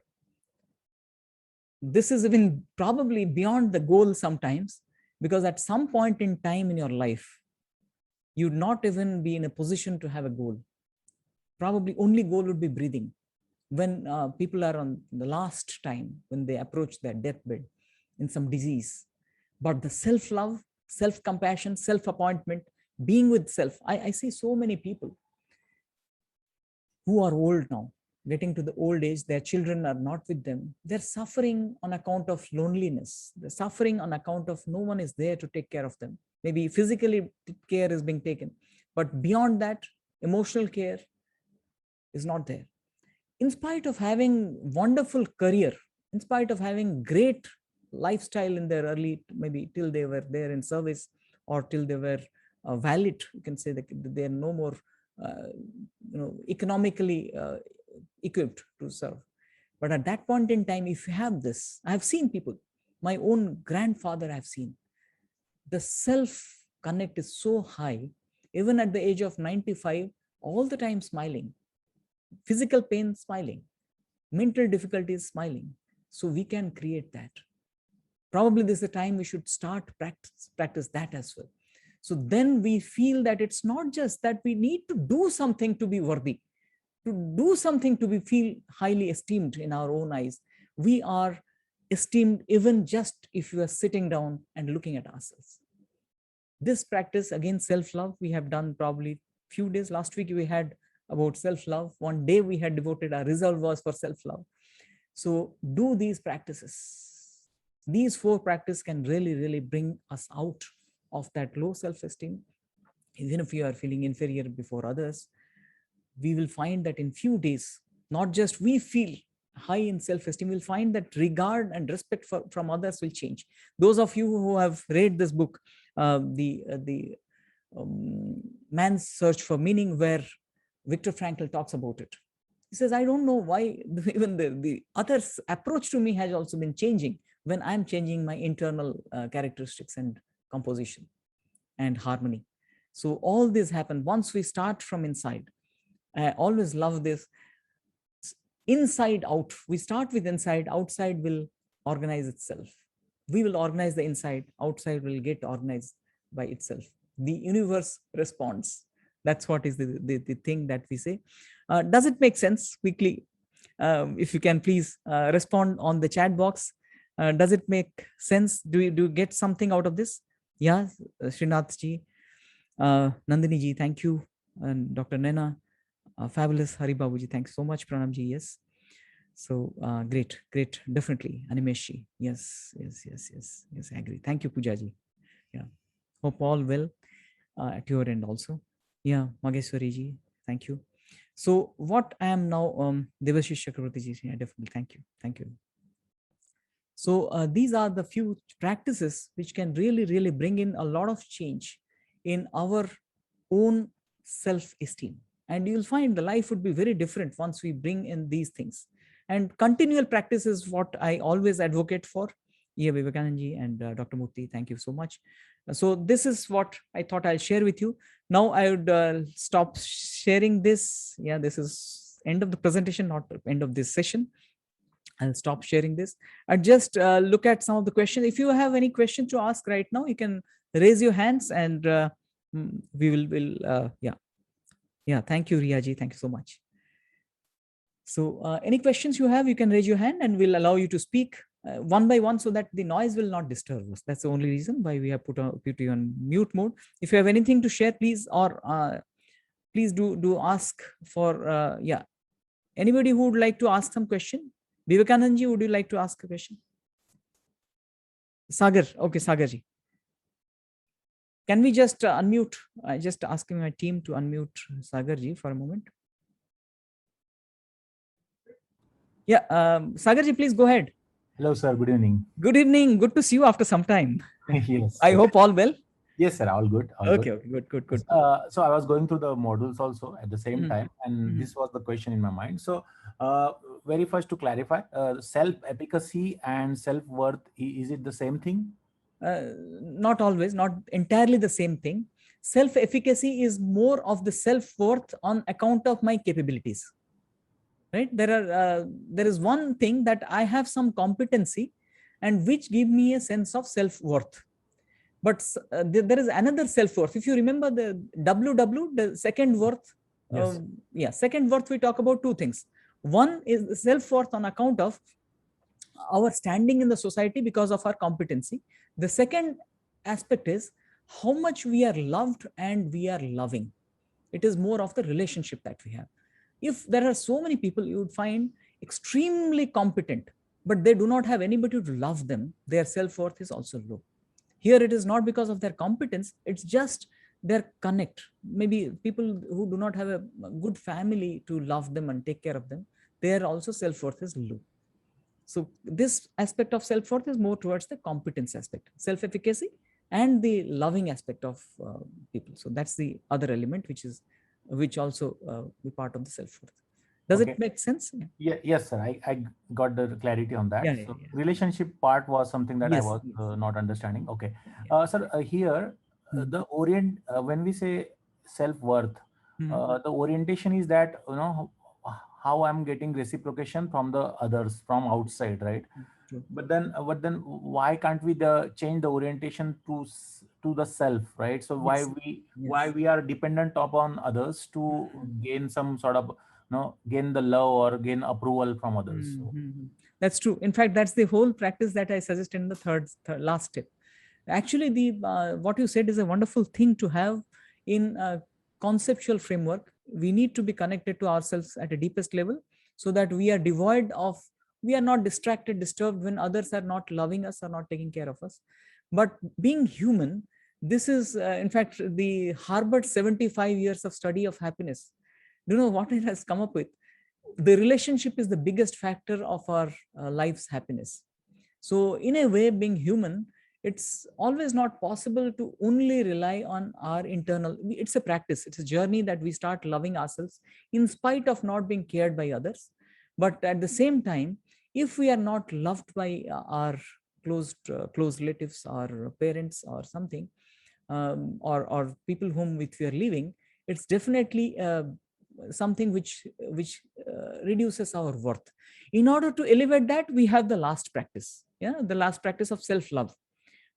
S1: this is even probably beyond the goal sometimes, because at some point in time in your life, you'd not even be in a position to have a goal. Probably only goal would be breathing. When people are on the last time, when they approach their deathbed in some disease. But the self-love, self-compassion, self-appointment, being with self. I see so many people who are old now, getting to the old age, their children are not with them. They're suffering on account of loneliness. They're suffering on account of no one is there to take care of them. Maybe physically care is being taken, but beyond that, emotional care is not there. In spite of having wonderful career, in spite of having great lifestyle in their early, maybe till they were there in service or till they were valid, you can say that they're no more economically equipped to serve. But at that point in time, if you have this, I've seen people, my own grandfather I've seen, the self connect is so high, even at the age of 95, all the time smiling, physical pain smiling, mental difficulties smiling. So we can create that. Probably this is the time we should start practice that as well. So then we feel that it's not just that we need to do something to be worthy, to do something to be feel highly esteemed in our own eyes. We are esteemed even just if you are sitting down and looking at ourselves. This practice, again, self-love, we have done probably few days. Last week we had about self-love. One day we had devoted, our resolve was for self-love. So do these practices. These 4 practices can really, really bring us out of that low self-esteem. Even if you are feeling inferior before others, we will find that in few days, not just we feel high in self-esteem, we'll find that regard and respect from others will change. Those of you who have read this book, Man's Search for Meaning, where Viktor Frankl talks about it. He says, I don't know why even the other's approach to me has also been changing when I'm changing my internal characteristics and composition and harmony. So all this happens once we start from inside. I always love this. Inside out. We start with inside, outside will organize itself. We will organize the inside, outside will get organized by itself. The universe responds. That's what is the thing that we say. Does it make sense? Quickly, if you can please respond on the chat box. Does it make sense? Do you get something out of this? Yeah, Srinath ji, Nandini ji, thank you. And Dr. Nena, fabulous. Hari Babu ji, thanks so much. Pranam ji, yes. So great, definitely. Animesh ji, yes, I agree. Thank you, Pooja ji. Yeah, hope all well at your end also. Yeah, Mageshwari ji, thank you. So what I am now, Devashish Chakravarti ji, yeah, definitely, thank you. So these are the few practices which can really, really bring in a lot of change in our own self-esteem. And you'll find the life would be very different once we bring in these things. And continual practice is what I always advocate for. Yeah, Vivekanand and Dr. Murthy, thank you so much. So this is what I thought I'll share with you. Now I would stop sharing this. Yeah, this is end of the presentation, not end of this session. I'll stop sharing this. I just look at some of the questions. If you have any question to ask right now, you can raise your hands and we will yeah. Thank you, Riyaji. Thank you so much. So any questions you have, you can raise your hand and we'll allow you to speak one by one so that the noise will not disturb us. That's the only reason why we have put you on mute mode. If you have anything to share, please, or please do ask for, yeah. Anybody who would like to ask some question? Vivekanandji, would you like to ask a question? Sagar, okay, Sagarji. Can we just unmute? Just asking my team to unmute Sagarji for a moment. Yeah, Sagarji, please go ahead.
S2: Hello, sir. Good evening.
S1: Good evening. Good to see you after some time.
S2: Yes.
S1: I hope all well.
S2: Yes, sir. All good. All
S1: okay,
S2: good.
S1: Good.
S2: So I was going through the modules also at the same time, and this was the question in my mind. So, very first to clarify, self-efficacy and self-worth, is it the same thing?
S1: Not always, not entirely the same thing. Self-efficacy is more of the self-worth on account of my capabilities, right? There is one thing that I have some competency and which give me a sense of self-worth. But there is another self-worth. If you remember the WW, the second worth,
S2: Yes.
S1: second worth, we talk about two things. One is self-worth on account of our standing in the society because of our competency. The second aspect is how much we are loved and we are loving. It is more of the relationship that we have. If there are so many people you would find extremely competent, but they do not have anybody to love them, their self-worth is also low. Here it is not because of their competence, it's just their connect. Maybe people who do not have a good family to love them and take care of them, their also self-worth is low. So this aspect of self-worth is more towards the competence aspect, self-efficacy, and the loving aspect of people. So that's the other element, which also be part of the self-worth. Does
S2: Okay.
S1: it make sense?
S2: Yeah, yes, sir. I got the clarity on that.
S1: Yeah.
S2: So relationship part was something that I
S1: Yes.
S2: was not understanding. Okay,
S1: Yeah.
S2: sir. Here,
S1: Hmm.
S2: the when we say self-worth,
S1: Hmm.
S2: the orientation is that how I'm getting reciprocation from the others from outside, right?
S1: True.
S2: But then why can't we change the orientation to the self, right? So
S1: Yes.
S2: why
S1: Yes.
S2: we are dependent upon others to gain some sort of gain the love or gain approval from others. So
S1: Mm-hmm. That's true. In fact, that's the whole practice that I suggest in the third last step. Actually, the what you said is a wonderful thing to have in a conceptual framework. We need to be connected to ourselves at a deepest level, so that we are devoid of, we are not distracted, disturbed when others are not loving us or not taking care of us. But being human, this is in fact the Harvard 75 years of study of happiness. Do you know what it has come up with? The relationship is the biggest factor of our life's happiness. So in a way, being human, it's always not possible to only rely on our internal, it's a practice, it's a journey that we start loving ourselves in spite of not being cared by others. But at the same time, if we are not loved by our close relatives or parents or something, or people whom with we are living, it's definitely something which reduces our worth. In order to elevate that, we have the last practice, yeah, the last practice of self love.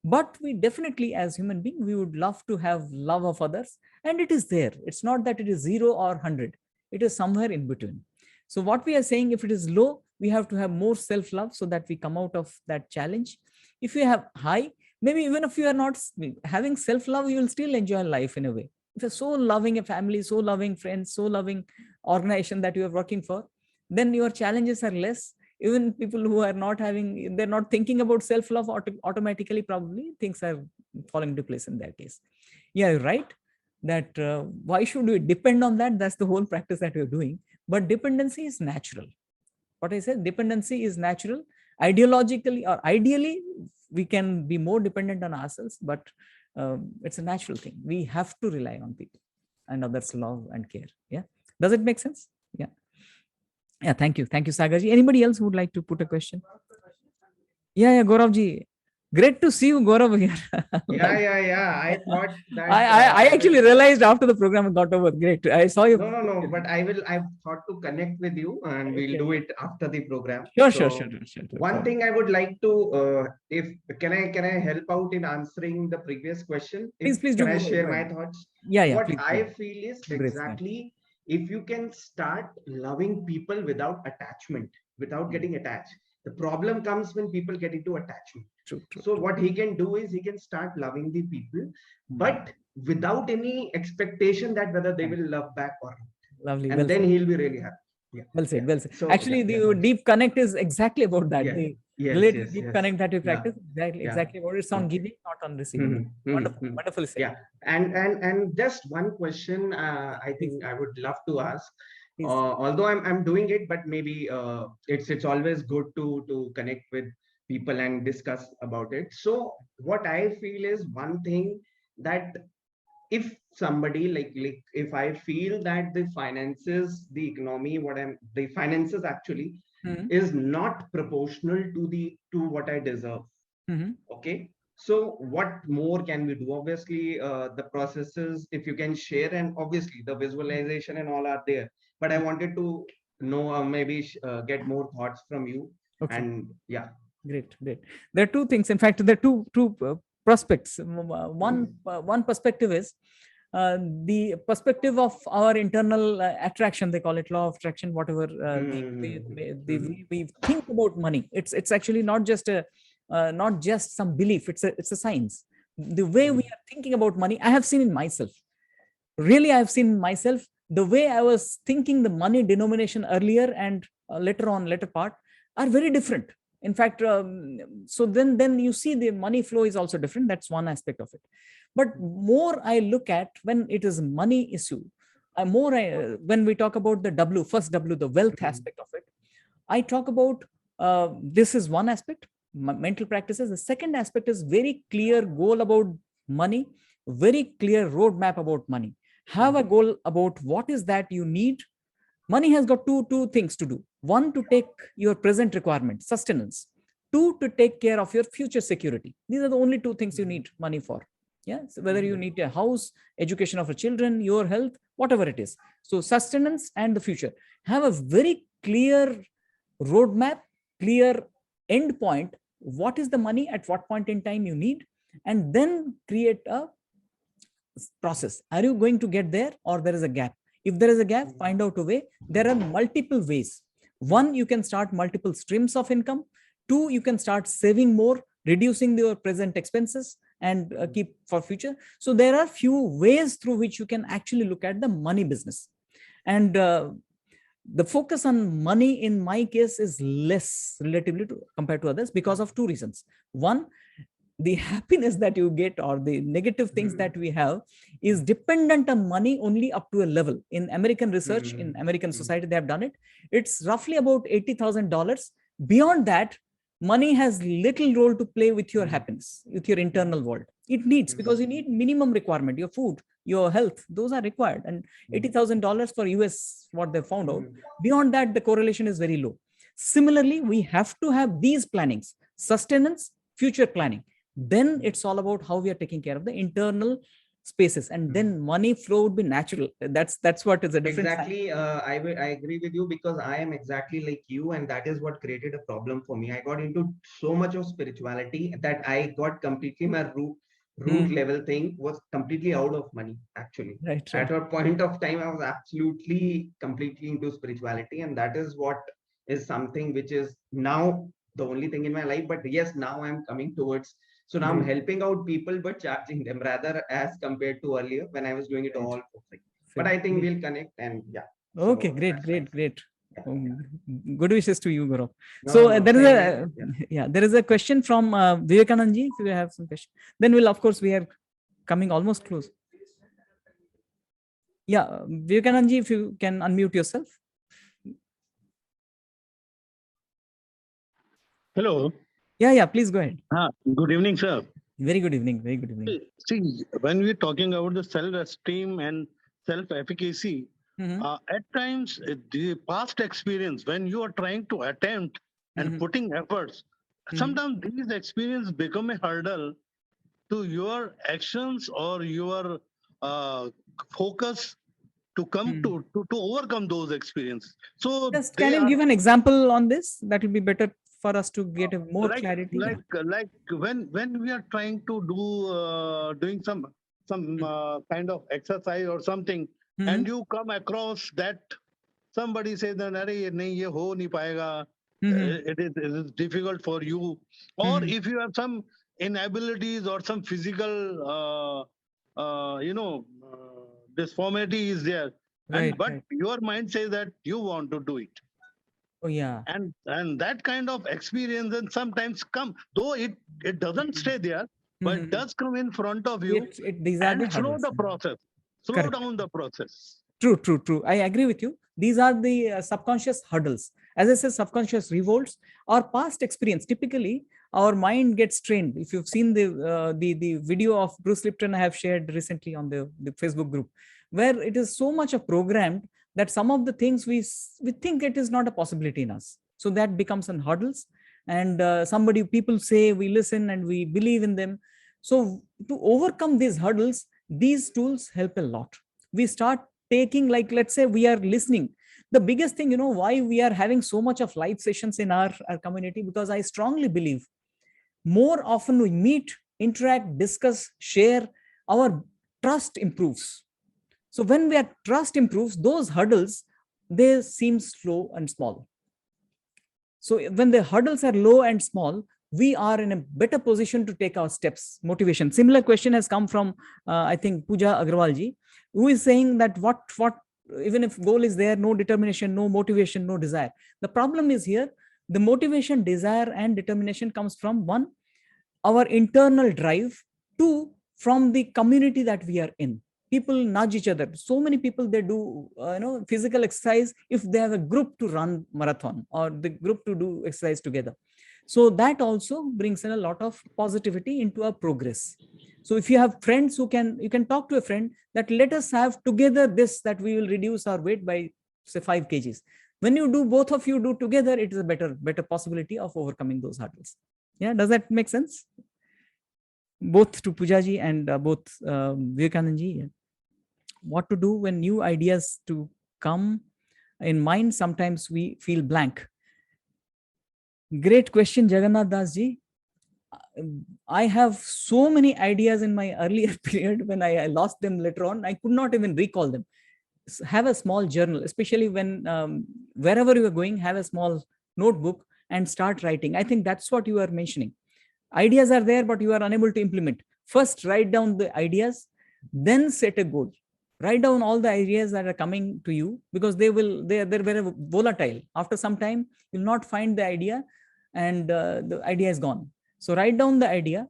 S1: But we definitely, as human being, we would love to have love of others, and it is there. It's not that it is 0 or 100, it is somewhere in between. So what we are saying, if it is low, we have to have more self love so that we come out of that challenge. If you have high, maybe even if you are not having self love, you will still enjoy life in a way. If you're so loving a family, so loving friends, so loving organization that you are working for, then your challenges are less. Even people who are not having, they're not thinking about self love, automatically probably things are falling into place in their case. Yeah, you're right that why should we depend on that? That's the whole practice that we're doing. But dependency is natural. What I said, dependency is natural. Ideologically or ideally, we can be more dependent on ourselves, but it's a natural thing. We have to rely on people and others' love and care. Yeah. Does it make sense? Yeah. Yeah. Thank you. Thank you, Sagarji. Anybody else who would like to put a question? Yeah. Gauravji. Great to see you, Gaurav, here.
S3: Yeah. I thought
S1: I,
S3: that
S1: I, I
S3: I will.
S1: actually realized after the program got over. Great. I saw you.
S3: No. But I've thought to connect with you, and we'll
S1: Okay.
S3: do it after the program.
S1: Sure.
S3: So one thing I would like to, if can I help out in answering the previous question? If
S1: Please do
S3: can I
S1: go
S3: share my
S1: ahead.
S3: thoughts?
S1: Yeah.
S3: What
S1: Please
S3: I
S1: go.
S3: feel is
S1: Great.
S3: exactly if you can start loving people without attachment, without
S1: Yeah.
S3: getting attached. The problem comes when people get into attachment.
S1: True.
S3: So what he can do is he can start loving the people,
S1: Mhm.
S3: but without any expectation that whether they
S1: Right.
S3: will love back or not,
S1: Lovely.
S3: and
S1: Well
S3: then
S1: said.
S3: he'll be really happy. Yeah,
S1: Well
S3: yeah.
S1: said. Well said.
S3: So
S1: Actually,
S3: yeah,
S1: the deep connect is exactly about that.
S3: yeah,
S1: The
S3: yes,
S1: relative
S3: yes,
S1: deep
S3: yes.
S1: connect that we
S3: Yeah,
S1: practice, exactly,
S3: yeah.
S1: exactly what it's on
S3: Okay.
S1: giving, not on receiving.
S3: Hmm, hmm,
S1: Wonderful.
S3: hmm.
S1: Wonderfully said.
S3: Yeah, and just one question. I
S1: Please,
S3: think I would love to ask.
S1: please.
S3: Although I'm doing it, but maybe it's always good to connect with people and discuss about it. So what I feel is one thing that if somebody like if I feel that the finances, the economy, the finances actually
S1: Mm-hmm.
S3: is not proportional to what I deserve.
S1: Mm-hmm.
S3: Okay. So what more can we do? Obviously, the processes, if you can share, and obviously the visualization and all are there. But I wanted to know, maybe get more thoughts from you.
S1: Okay.
S3: And yeah.
S1: Great, great. There are two things. In fact, there are two prospects. One perspective is the perspective of our internal attraction. They call it law of attraction, whatever. We think about money. It's actually not just some belief. It's a science. The way we are thinking about money, I have seen in myself. Really, I have seen myself the way I was thinking the money denomination earlier and later part are very different. In fact, so then you see the money flow is also different. That's one aspect of it. But more I look at when it is money issue, when we talk about the first W, the wealth aspect of it, I talk about this is one aspect, mental practices. The second aspect is very clear goal about money, very clear roadmap about money. Have a goal about what is that you need. Money has got two things to do. One, to take your present requirement, sustenance. Two, to take care of your future security. These are the only two things you need money for. Yeah. So whether you need a house, education of your children, your health, whatever it is. So sustenance and the future. Have a very clear roadmap, clear end point. What is the money at what point in time you need? And then create a process. Are you going to get there, or there is a gap? If there is a gap, find out a way. There are multiple ways. One, you can start multiple streams of income. Two, you can start saving more, reducing your present expenses and keep for future. So there are few ways through which you can actually look at the money business. And the focus on money in my case is less relatively compared to others because of two reasons. One, the happiness that you get or the negative things that we have is dependent on money only up to a level. In American research, in American society, they have done it. It's roughly about $80,000. Beyond that, money has little role to play with your happiness, with your internal world. It needs, because you need minimum requirement, your food, your health, those are required. And $80,000 for US, what they found out. Beyond that, the correlation is very low. Similarly, we have to have these plannings, sustenance, future planning. Then it's all about how we are taking care of the internal spaces, and then money flow would be natural. That's what is a different
S3: exactly. I agree with you, because I am exactly like you, and that is what created a problem for me. I got into so much of spirituality that I got completely my root level thing was completely out of money, actually.
S1: Right.
S3: At a point of time, I was absolutely completely into spirituality, and that is what is something which is now the only thing in my life. But yes, now I'm coming towards. So now I'm helping out people, but charging them, rather as compared to earlier when I was doing it all for free. But I think we'll connect, and yeah.
S1: Okay,
S3: so
S1: great.
S3: Yeah.
S1: Good wishes to you, Gaurav. There is a question from Vivekanandji. If you have some question, then of course, we are coming almost close. Yeah, Vivekanandji, if you can unmute yourself.
S4: Hello.
S1: Yeah, please go ahead.
S4: Good evening, sir.
S1: Very good evening.
S4: See, when we're talking about the self-esteem and self-efficacy, at times the past experience, when you are trying to attempt and putting efforts, sometimes these experiences become a hurdle to your actions or your focus to come to overcome those experiences. So
S1: just can you give an example on this? That will be better for us to get a more clarity.
S4: Like when we are trying to doing some kind of exercise or something, and you come across that somebody says that nahi, ye ho nahi payega, it is difficult for you, or if you have some inabilities or some physical disformity is there, but your mind says that you want to do it.
S1: Oh yeah.
S4: And that kind of experience and sometimes come, though it doesn't stay there, but it does come in front of you and slow the process, slow down the process.
S1: True. I agree with you. These are the subconscious hurdles. As I said, subconscious revolts or past experience. Typically, our mind gets trained. If you've seen the video of Bruce Lipton I have shared recently on the Facebook group, where it is so much of programmed that some of the things we think it is not a possibility in us. So that becomes an hurdles. And people say, we listen and we believe in them. So to overcome these hurdles, these tools help a lot. We start taking, like, let's say we are listening. The biggest thing, why we are having so much of live sessions in our community, because I strongly believe more often we meet, interact, discuss, share, our trust improves. So when our trust improves, those hurdles, they seem slow and small. So when the hurdles are low and small, we are in a better position to take our steps. Motivation. Similar question has come from, I think, Pooja Agrawal ji, who is saying that what, even if goal is there, no determination, no motivation, no desire. The problem is here, the motivation, desire, and determination comes from, one, our internal drive, two, from the community that we are in. People nudge each other. So many people, they do physical exercise if they have a group to run marathon or the group to do exercise together. So that also brings in a lot of positivity into our progress. So if you have friends you can talk to a friend that let us have together this, that we will reduce our weight by say 5 kgs. When you do, both of you do together, it is a better possibility of overcoming those hurdles. Yeah, does that make sense? Both to Pujaji and both Vivekananji. What to do when new ideas to come in mind? Sometimes we feel blank. Great question, Jagannath Das ji. I have so many ideas in my earlier period. When I lost them later on, I could not even recall them. Have a small journal, especially when wherever you are going, have a small notebook and start writing. I think that's what you are mentioning. Ideas are there, but you are unable to implement. First, write down the ideas, then set a goal. Write down all the ideas that are coming to you, because they're very volatile. After some time, you'll not find the idea, and the idea is gone. So write down the idea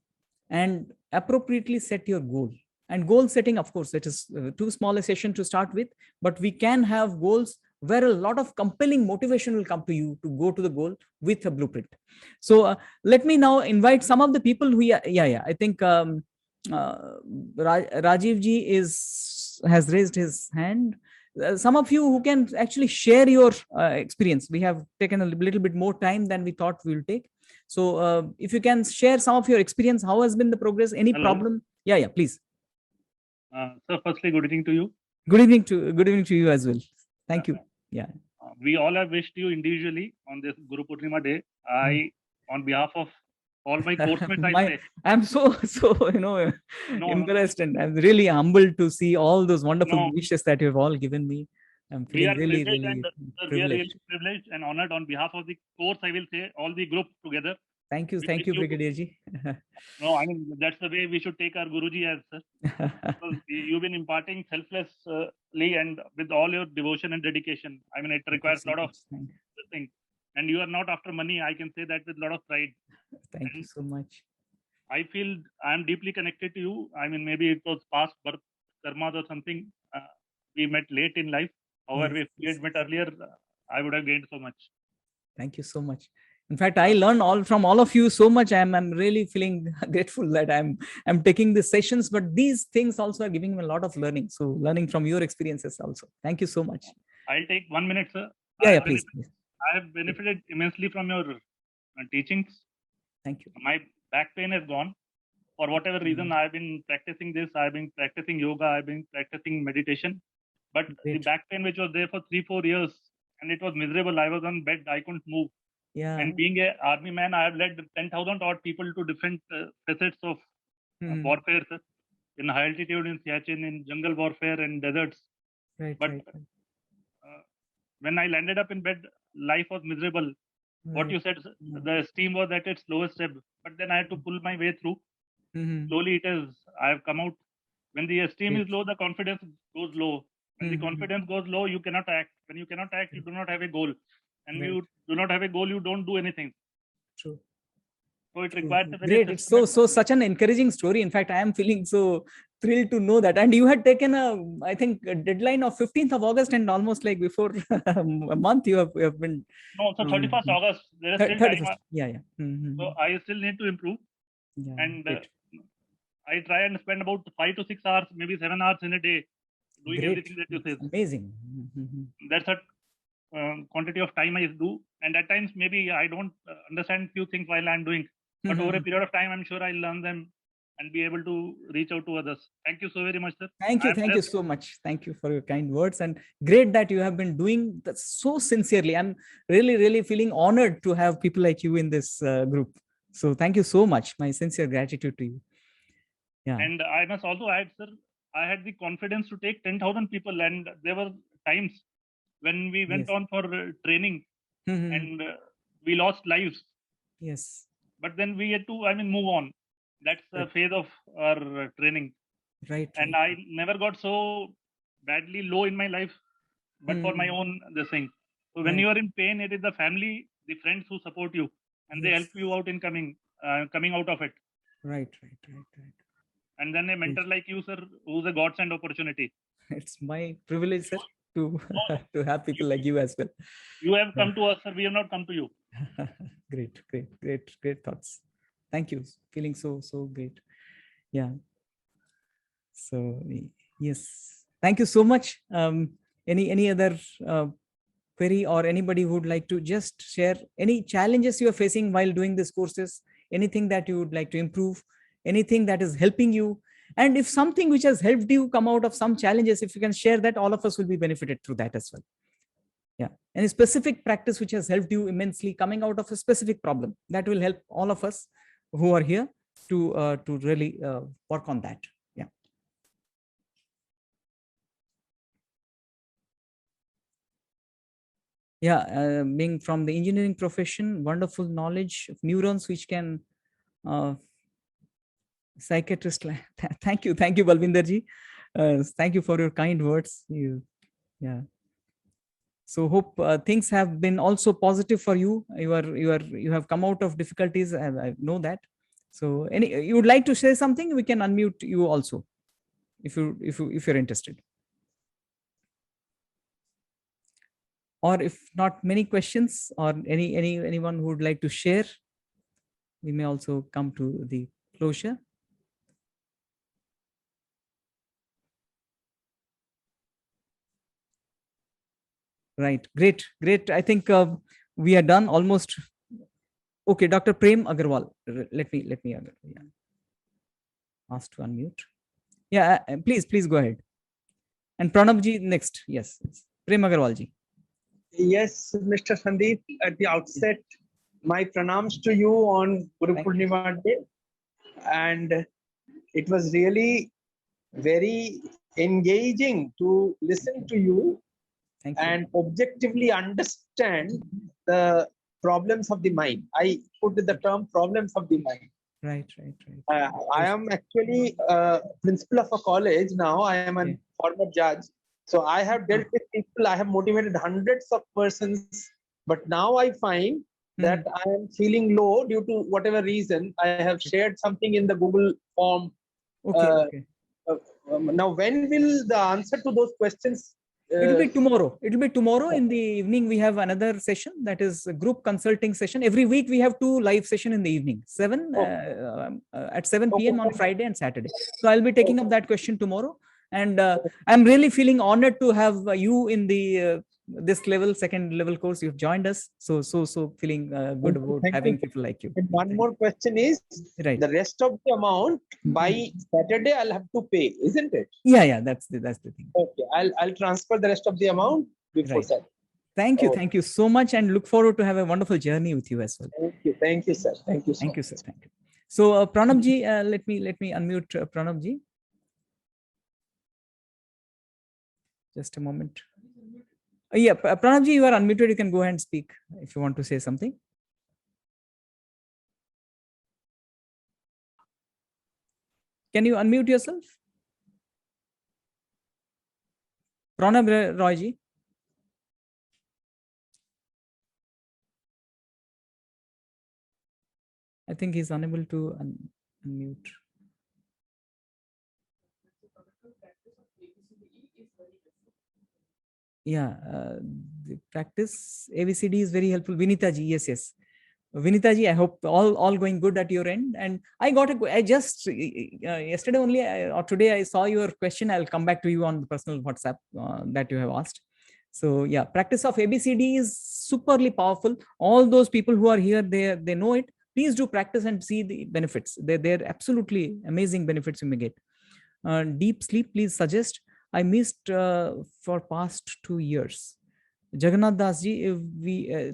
S1: and appropriately set your goal. And goal setting, of course, it is too small a session to start with, but we can have goals where a lot of compelling motivation will come to you to go to the goal with a blueprint. So let me now invite some of the people who, I think Rajiv ji has raised his hand. Some of you who can actually share your experience. We have taken a little bit more time than we thought we will take. So if you can share some of your experience, how has been the progress? Any
S5: Hello.
S1: problem? Yeah, please.
S5: Sir, firstly, good evening to you.
S1: Good evening to you as well. Thank you. Yeah.
S5: We all have wished you individually on this Guru Purnima day. On behalf of all my course mates,
S1: I'm so embarrassed, and I'm really humbled to see all those wonderful wishes that you've all given me. I'm feeling really
S5: we are really privileged and honored. On behalf of the course, I will say all the group together.
S1: Thank you, Brigadier ji.
S5: No, I mean, that's the way we should take our Guruji as, sir. Because you've been imparting selflessly and with all your devotion and dedication. I mean, it requires a lot of things. And you are not after money. I can say that with a lot of pride.
S1: Thank you so much.
S5: I feel I am deeply connected to you. I mean, maybe it was past birth karma or something. We met late in life. However, if we had met earlier, I would have gained so much.
S1: Thank you so much. In fact, I learned from all of you so much. I'm really feeling grateful that I'm taking these sessions, but these things also are giving me a lot of learning. So learning from your experiences also. Thank you so much.
S5: I'll take 1 minute, sir.
S1: Please.
S5: I have benefited immensely from your teachings.
S1: Thank you.
S5: My back pain is gone. For whatever reason, I've been practicing this. I've been practicing yoga. I've been practicing meditation. But the back pain, which was there for 3-4 years, and it was miserable. I was on bed. I couldn't move.
S1: Yeah.
S5: And being an army man, I have led 10,000 odd people to different facets of warfare, sir. In high altitude, in Siachen, in jungle warfare, and deserts. But when I landed up in bed, life was miserable. What you said, the esteem was at its lowest ebb. But then I had to pull my way through. Slowly I have come out. When the esteem is low, the confidence goes low. When the confidence goes low, you cannot act. When you cannot act, you do not have a goal. And you do not have a goal, you don't do anything.
S1: True.
S5: So it requires a
S1: very great. It's such an encouraging story. In fact, I am feeling so thrilled to know that. And you had taken I think a deadline of 15th of August, and almost like before a month you have been.
S5: No, so 31st August. There is still time.
S1: Yeah.
S5: So I still need to improve.
S1: Yeah,
S5: and I try and spend about 5 to 6 hours, maybe 7 hours in a day, doing everything that you say.
S1: Amazing.
S5: That's a quantity of time I do. And at times, maybe I don't understand few things while I'm doing. But over a period of time, I'm sure I'll learn them. and be able to reach out to others. Thank you so very much, sir.
S1: Thank you. Thank you so much. Thank you for your kind words, and great that you have been doing that so sincerely. I'm really, really feeling honored to have people like you in this group. So thank you so much. My sincere gratitude to you. Yeah.
S5: And I must also add, sir, I had the confidence to take 10,000 people, and there were times when we went on for training and we lost lives.
S1: Yes.
S5: But then we had to, move on. That's the phase of our training.
S1: Right.
S5: And I never got so badly low in my life, but for my own this thing. So when you are in pain, it is the family, the friends who support you, and they help you out in coming out of it.
S1: Right.
S5: And then a mentor like you, sir, who's a godsend opportunity.
S1: It's my privilege, sir, to have people like you as well.
S5: You have come to us, sir. We have not come to you.
S1: Great thoughts. Thank you. Feeling so great. Yeah. So yes, thank you so much. Any other query, or anybody who would like to just share any challenges you are facing while doing these courses? Anything that you would like to improve? Anything that is helping you? And if something which has helped you come out of some challenges, if you can share that, all of us will be benefited through that as well. Yeah. Any specific practice which has helped you immensely coming out of a specific problem, that will help all of us who are here to really work on that. Yeah. Yeah. Being from the engineering profession, wonderful knowledge of neurons which can psychiatrist. Thank you, Balvinder ji. Thank you for your kind words. Yeah. So hope things have been also positive for you. You have come out of difficulties. I know that. So you would like to say something? We can unmute you also, if you're interested. Or if not, many questions, or anyone who would like to share, we may also come to the closure. Right. Great. I think we are done almost. Okay, Dr. Prem Agarwal. Let me ask to unmute. Yeah, please go ahead. And Pranab ji next. Yes. Prem Agarwal ji.
S6: Yes, Mr. Sandip, at the outset, my pranams to you on Guru Purnima Day. And it was really very engaging to listen to you and objectively understand the problems of the mind. I put the term problems of the mind.
S1: Right.
S6: I am actually principal of a college now. I am a former judge. So I have dealt with people, I have motivated hundreds of persons, but now I find that I am feeling low due to whatever reason. I have shared something in the Google form. Now, when will the answer to those questions?
S1: It'll be tomorrow. In the evening. We have another session, that is a group consulting session. Every week we have 2 live sessions in the evening, at 7 p.m. on Friday and Saturday. So I'll be taking up that question tomorrow. And I'm really feeling honored to have you in the this second level course. You've joined us. So feeling good about having people like you.
S6: And one more question is, the rest of the amount by Saturday I'll have to pay, isn't it?
S1: Yeah, that's the thing.
S6: Okay, I'll transfer the rest of the amount before Saturday.
S1: Thank you so much, and look forward to have a wonderful journey with you as well.
S6: Thank you, sir. Thank you,
S1: sir. Thank you. So Pranab ji, let me unmute Pranab ji. Just a moment. Yeah, Pranab ji, you are unmuted. You can go ahead and speak if you want to say something. Can you unmute yourself? Pranab Roy ji. I think he's unable to unmute. Yeah, the practice ABCD is very helpful. Vinita ji, yes. Vinita ji, I hope all going good at your end. And I just yesterday only or today I saw your question. I'll come back to you on the personal WhatsApp that you have asked. So yeah, practice of ABCD is superly powerful. All those people who are here, they know it. please do practice and see the benefits. They're absolutely amazing benefits you may get. Deep sleep, please suggest. I missed for past 2 years. Jagannath Das ji, if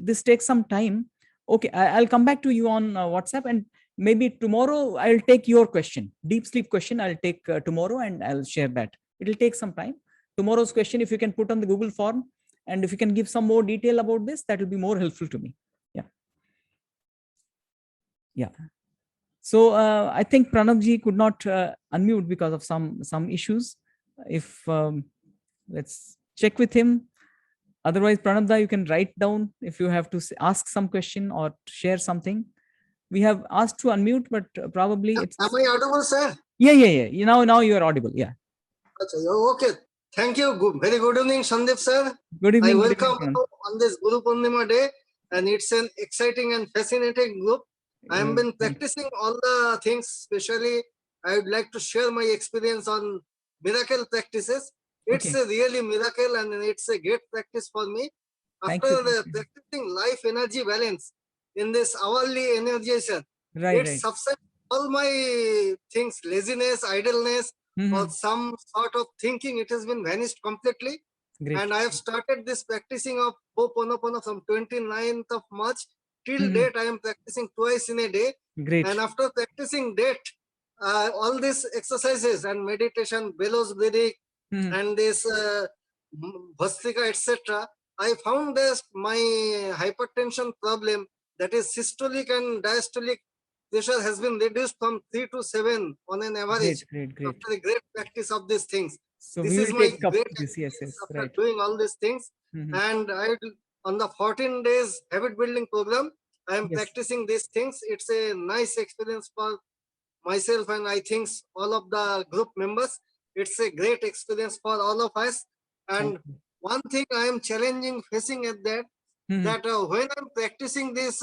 S1: this takes some time. Okay, I'll come back to you on WhatsApp, and maybe tomorrow I'll take your question. Deep sleep question I'll take tomorrow, and I'll share that. It'll take some time. Tomorrow's question, if you can put on the Google form, and if you can give some more detail about this, that will be more helpful to me. Yeah. So I think Pranabji could not unmute because of some issues. If let's check with him. Otherwise, Pranabda, you can write down if you have to ask some question or share something. We have asked to unmute, but probably it's.
S7: Am I audible, sir?
S1: Yeah. Now you are audible. Yeah.
S7: Okay. Thank you. Very good evening, Sandip sir.
S1: Good evening.
S7: I welcome you on this Guru Purnima day, and it's an exciting and fascinating group. I have been practicing all the things. Especially, I would like to share my experience on miracle practices. It's a really miracle, and it's a great practice for me. After practicing life energy balance in this hourly energization, it subsides all my things, laziness, idleness, or some sort of thinking. It has been vanished completely.
S1: Great.
S7: And I have started this practicing of Ho'oponopono from 29th of March till date. I am practicing twice in a day.
S1: Great.
S7: And after practicing date, all these exercises and meditation, bellows breathing, and this Bhastrika, etc., I found that my hypertension problem, that is systolic and diastolic pressure, has been reduced from 3 to 7 on an average.
S1: Great.
S7: After a great practice of these things.
S1: So
S7: this
S1: we
S7: is
S1: will
S7: my
S1: take up
S7: great
S1: this. Yes,
S7: after doing all these things. And on the 14 days habit building program, I am practicing these things. It's a nice experience for myself, and I think all of the group members. It's a great experience for all of us. And one thing I am facing at that, that when I'm practicing this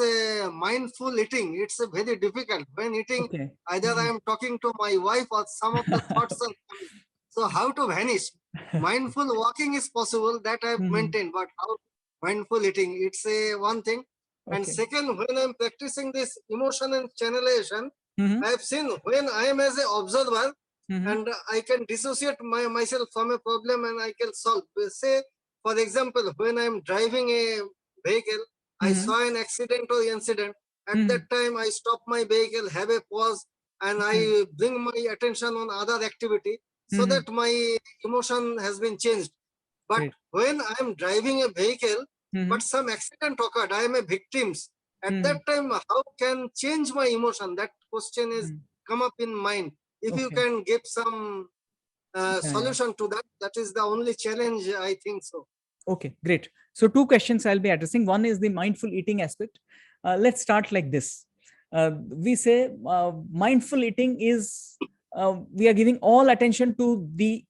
S7: mindful eating, it's very difficult. When eating, either I am talking to my wife or some of the thoughts are coming. So how to vanish? Mindful walking is possible, that I have maintained, but how mindful eating? It's a one thing. And second, when I'm practicing this emotion and channelization, I have seen when I am as an observer, and I can dissociate myself from a problem and I can solve. Say, for example, when I'm driving a vehicle, I saw an accident or incident. At that time, I stop my vehicle, have a pause, and I bring my attention on other activity, so that my emotion has been changed. But when I'm driving a vehicle, but some accident occurred, I am a victim. At that time, how can change my emotion? That question is come up in mind. If you can give some solution to that, that is the only challenge, I think so.
S1: Okay, great. So 2 questions I'll be addressing. One is the mindful eating aspect. Let's start like this. We say mindful eating is, we are giving all attention to the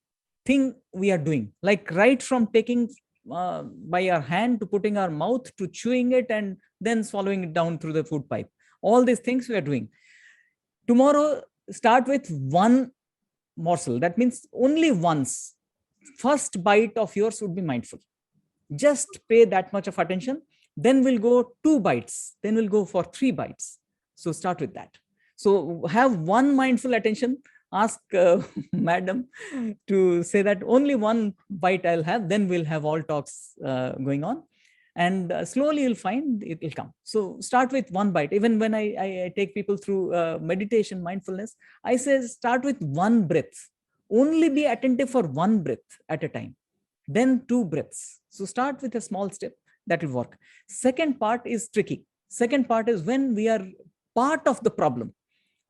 S1: thing we are doing, like right from taking by our hand to putting our mouth to chewing it and then swallowing it down through the food pipe. All these things we are doing. Tomorrow, start with one morsel. That means only once. First bite of yours would be mindful. Just pay that much of attention. Then we'll go 2 bites. Then we'll go for 3 bites. So start with that. So have one mindful attention. Ask madam to say that only one bite I'll have. Then we'll have all talks going on. And slowly you'll find it will come. So start with 1 bite. Even when I take people through meditation, mindfulness, I say start with 1 breath. Only be attentive for 1 breath at a time. Then 2 breaths. So start with a small step. That will work. Second part is tricky. Second part is when we are part of the problem.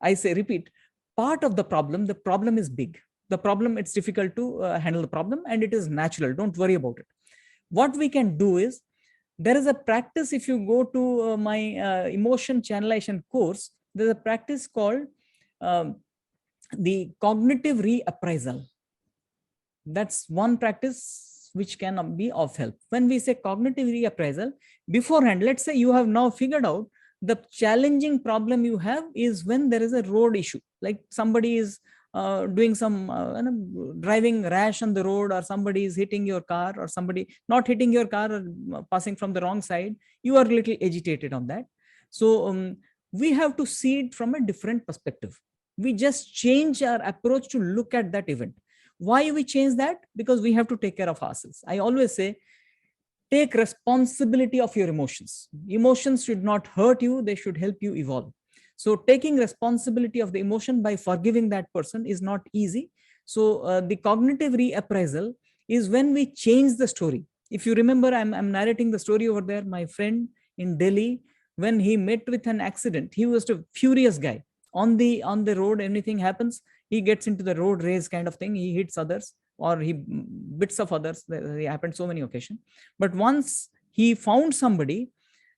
S1: I say, repeat, part of the problem is big. The problem, it's difficult to handle the problem, and it is natural. Don't worry about it. What we can do is, there is a practice. If you go to my emotion channelization course, there's a practice called the cognitive reappraisal. That's one practice which can be of help. When we say cognitive reappraisal, beforehand, let's say you have now figured out the challenging problem you have is when there is a road issue, like somebody is doing some driving rash on the road, or somebody is hitting your car, or somebody not hitting your car or passing from the wrong side. You are a little agitated on that. So we have to see it from a different perspective. We just change our approach to look at that event. Why we change that? Because we have to take care of ourselves. I always say, take responsibility of your emotions. Emotions should not hurt you, they should help you evolve. So taking responsibility of the emotion by forgiving that person is not easy. So the cognitive reappraisal is when we change the story. If you remember, I'm narrating the story over there. My friend in Delhi, when he met with an accident, he was a furious guy. On the road, anything happens, he gets into the road rage kind of thing. He hits others, or he bits of others. They happened so many occasions. But once he found somebody,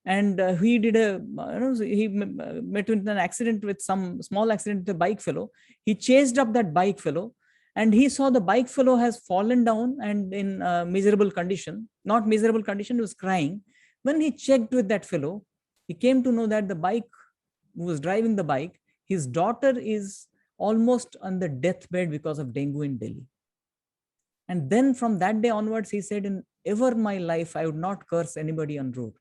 S1: and he did he met with an accident, with some small accident with a bike fellow. He chased up that bike fellow, and he saw the bike fellow has fallen down and in miserable condition. Not miserable condition, he was crying. When he checked with that fellow, he came to know that the bike who was driving the bike, his daughter is almost on the deathbed because of dengue in Delhi. And then from that day onwards, he said, in ever my life, I would not curse anybody on road,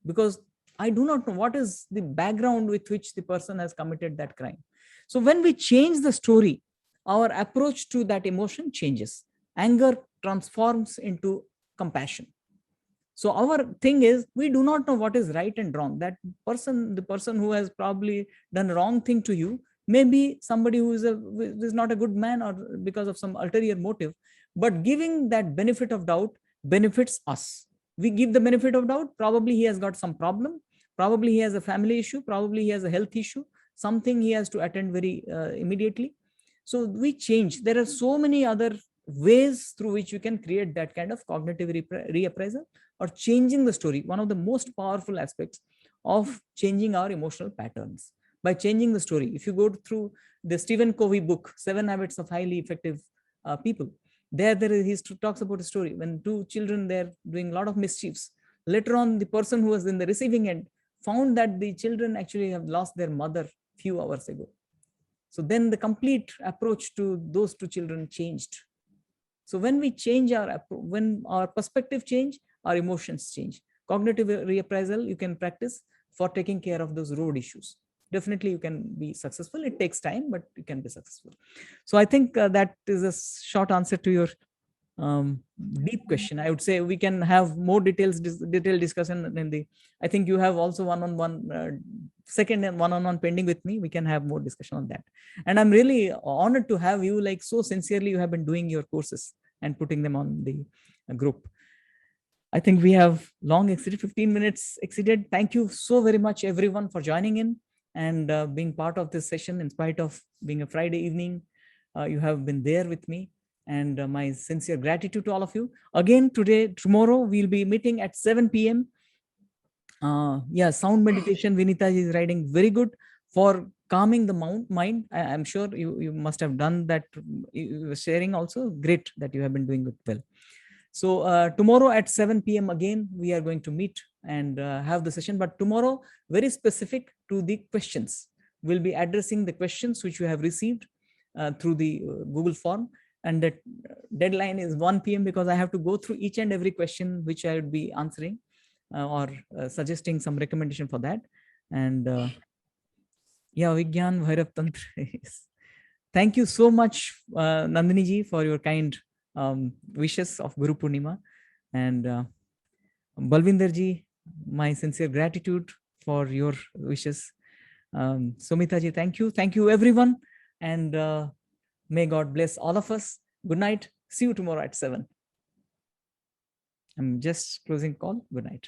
S1: because I do not know what is the background with which the person has committed that crime. So when we change the story, our approach to that emotion changes. Anger transforms into compassion. So our thing is, we do not know what is right and wrong. That person, the person who has probably done wrong thing to you, maybe somebody who is not a good man, or because of some ulterior motive. But giving that benefit of doubt benefits us. We give the benefit of doubt. Probably he has got some problem. Probably he has a family issue. Probably he has a health issue. Something he has to attend very immediately. So we change. There are so many other ways through which you can create that kind of cognitive reappraisal, or changing the story. One of the most powerful aspects of changing our emotional patterns by changing the story. If you go through the Stephen Covey book, 7 Habits of Highly Effective People, he talks about a story when two children, they're doing a lot of mischiefs. Later on, the person who was in the receiving end found that the children actually have lost their mother few hours ago. So then the complete approach to those two children changed. So when we change when our perspective change, our emotions change. Cognitive reappraisal you can practice for taking care of those road issues. Definitely you can be successful. It takes time, but you can be successful. So I think that is a short answer to your deep question. I would say we can have more detailed discussion in the, I think you have also one-on-one, second and one-on-one pending with me. We can have more discussion on that. And I'm really honored to have you, like, so sincerely you have been doing your courses and putting them on the group. I think we have long exceeded, 15 minutes exceeded. Thank you so very much, everyone, for joining in and being part of this session. In spite of being a Friday evening, you have been there with me, and my sincere gratitude to all of you. Again, tomorrow, we'll be meeting at 7 p.m. Yeah, sound meditation, Vinita is writing, very good for calming the mind. I'm sure you must have done that, sharing also. Great that you have been doing it well. So tomorrow at 7 p.m. again, we are going to meet and have the session. But tomorrow, very specific to the questions. We'll be addressing the questions which you have received through the Google form. And the deadline is 1 p.m. because I have to go through each and every question which I would be answering or suggesting some recommendation for that. And yeah, Vigyan Bhairav Tantra. Thank you so much, Nandini ji, for your kind wishes of Guru Purnima. And Balvinder ji, my sincere gratitude for your wishes. Sumita ji, thank you. Thank you, everyone. And may God bless all of us. Good night. See you tomorrow at 7. I'm just closing call. Good night.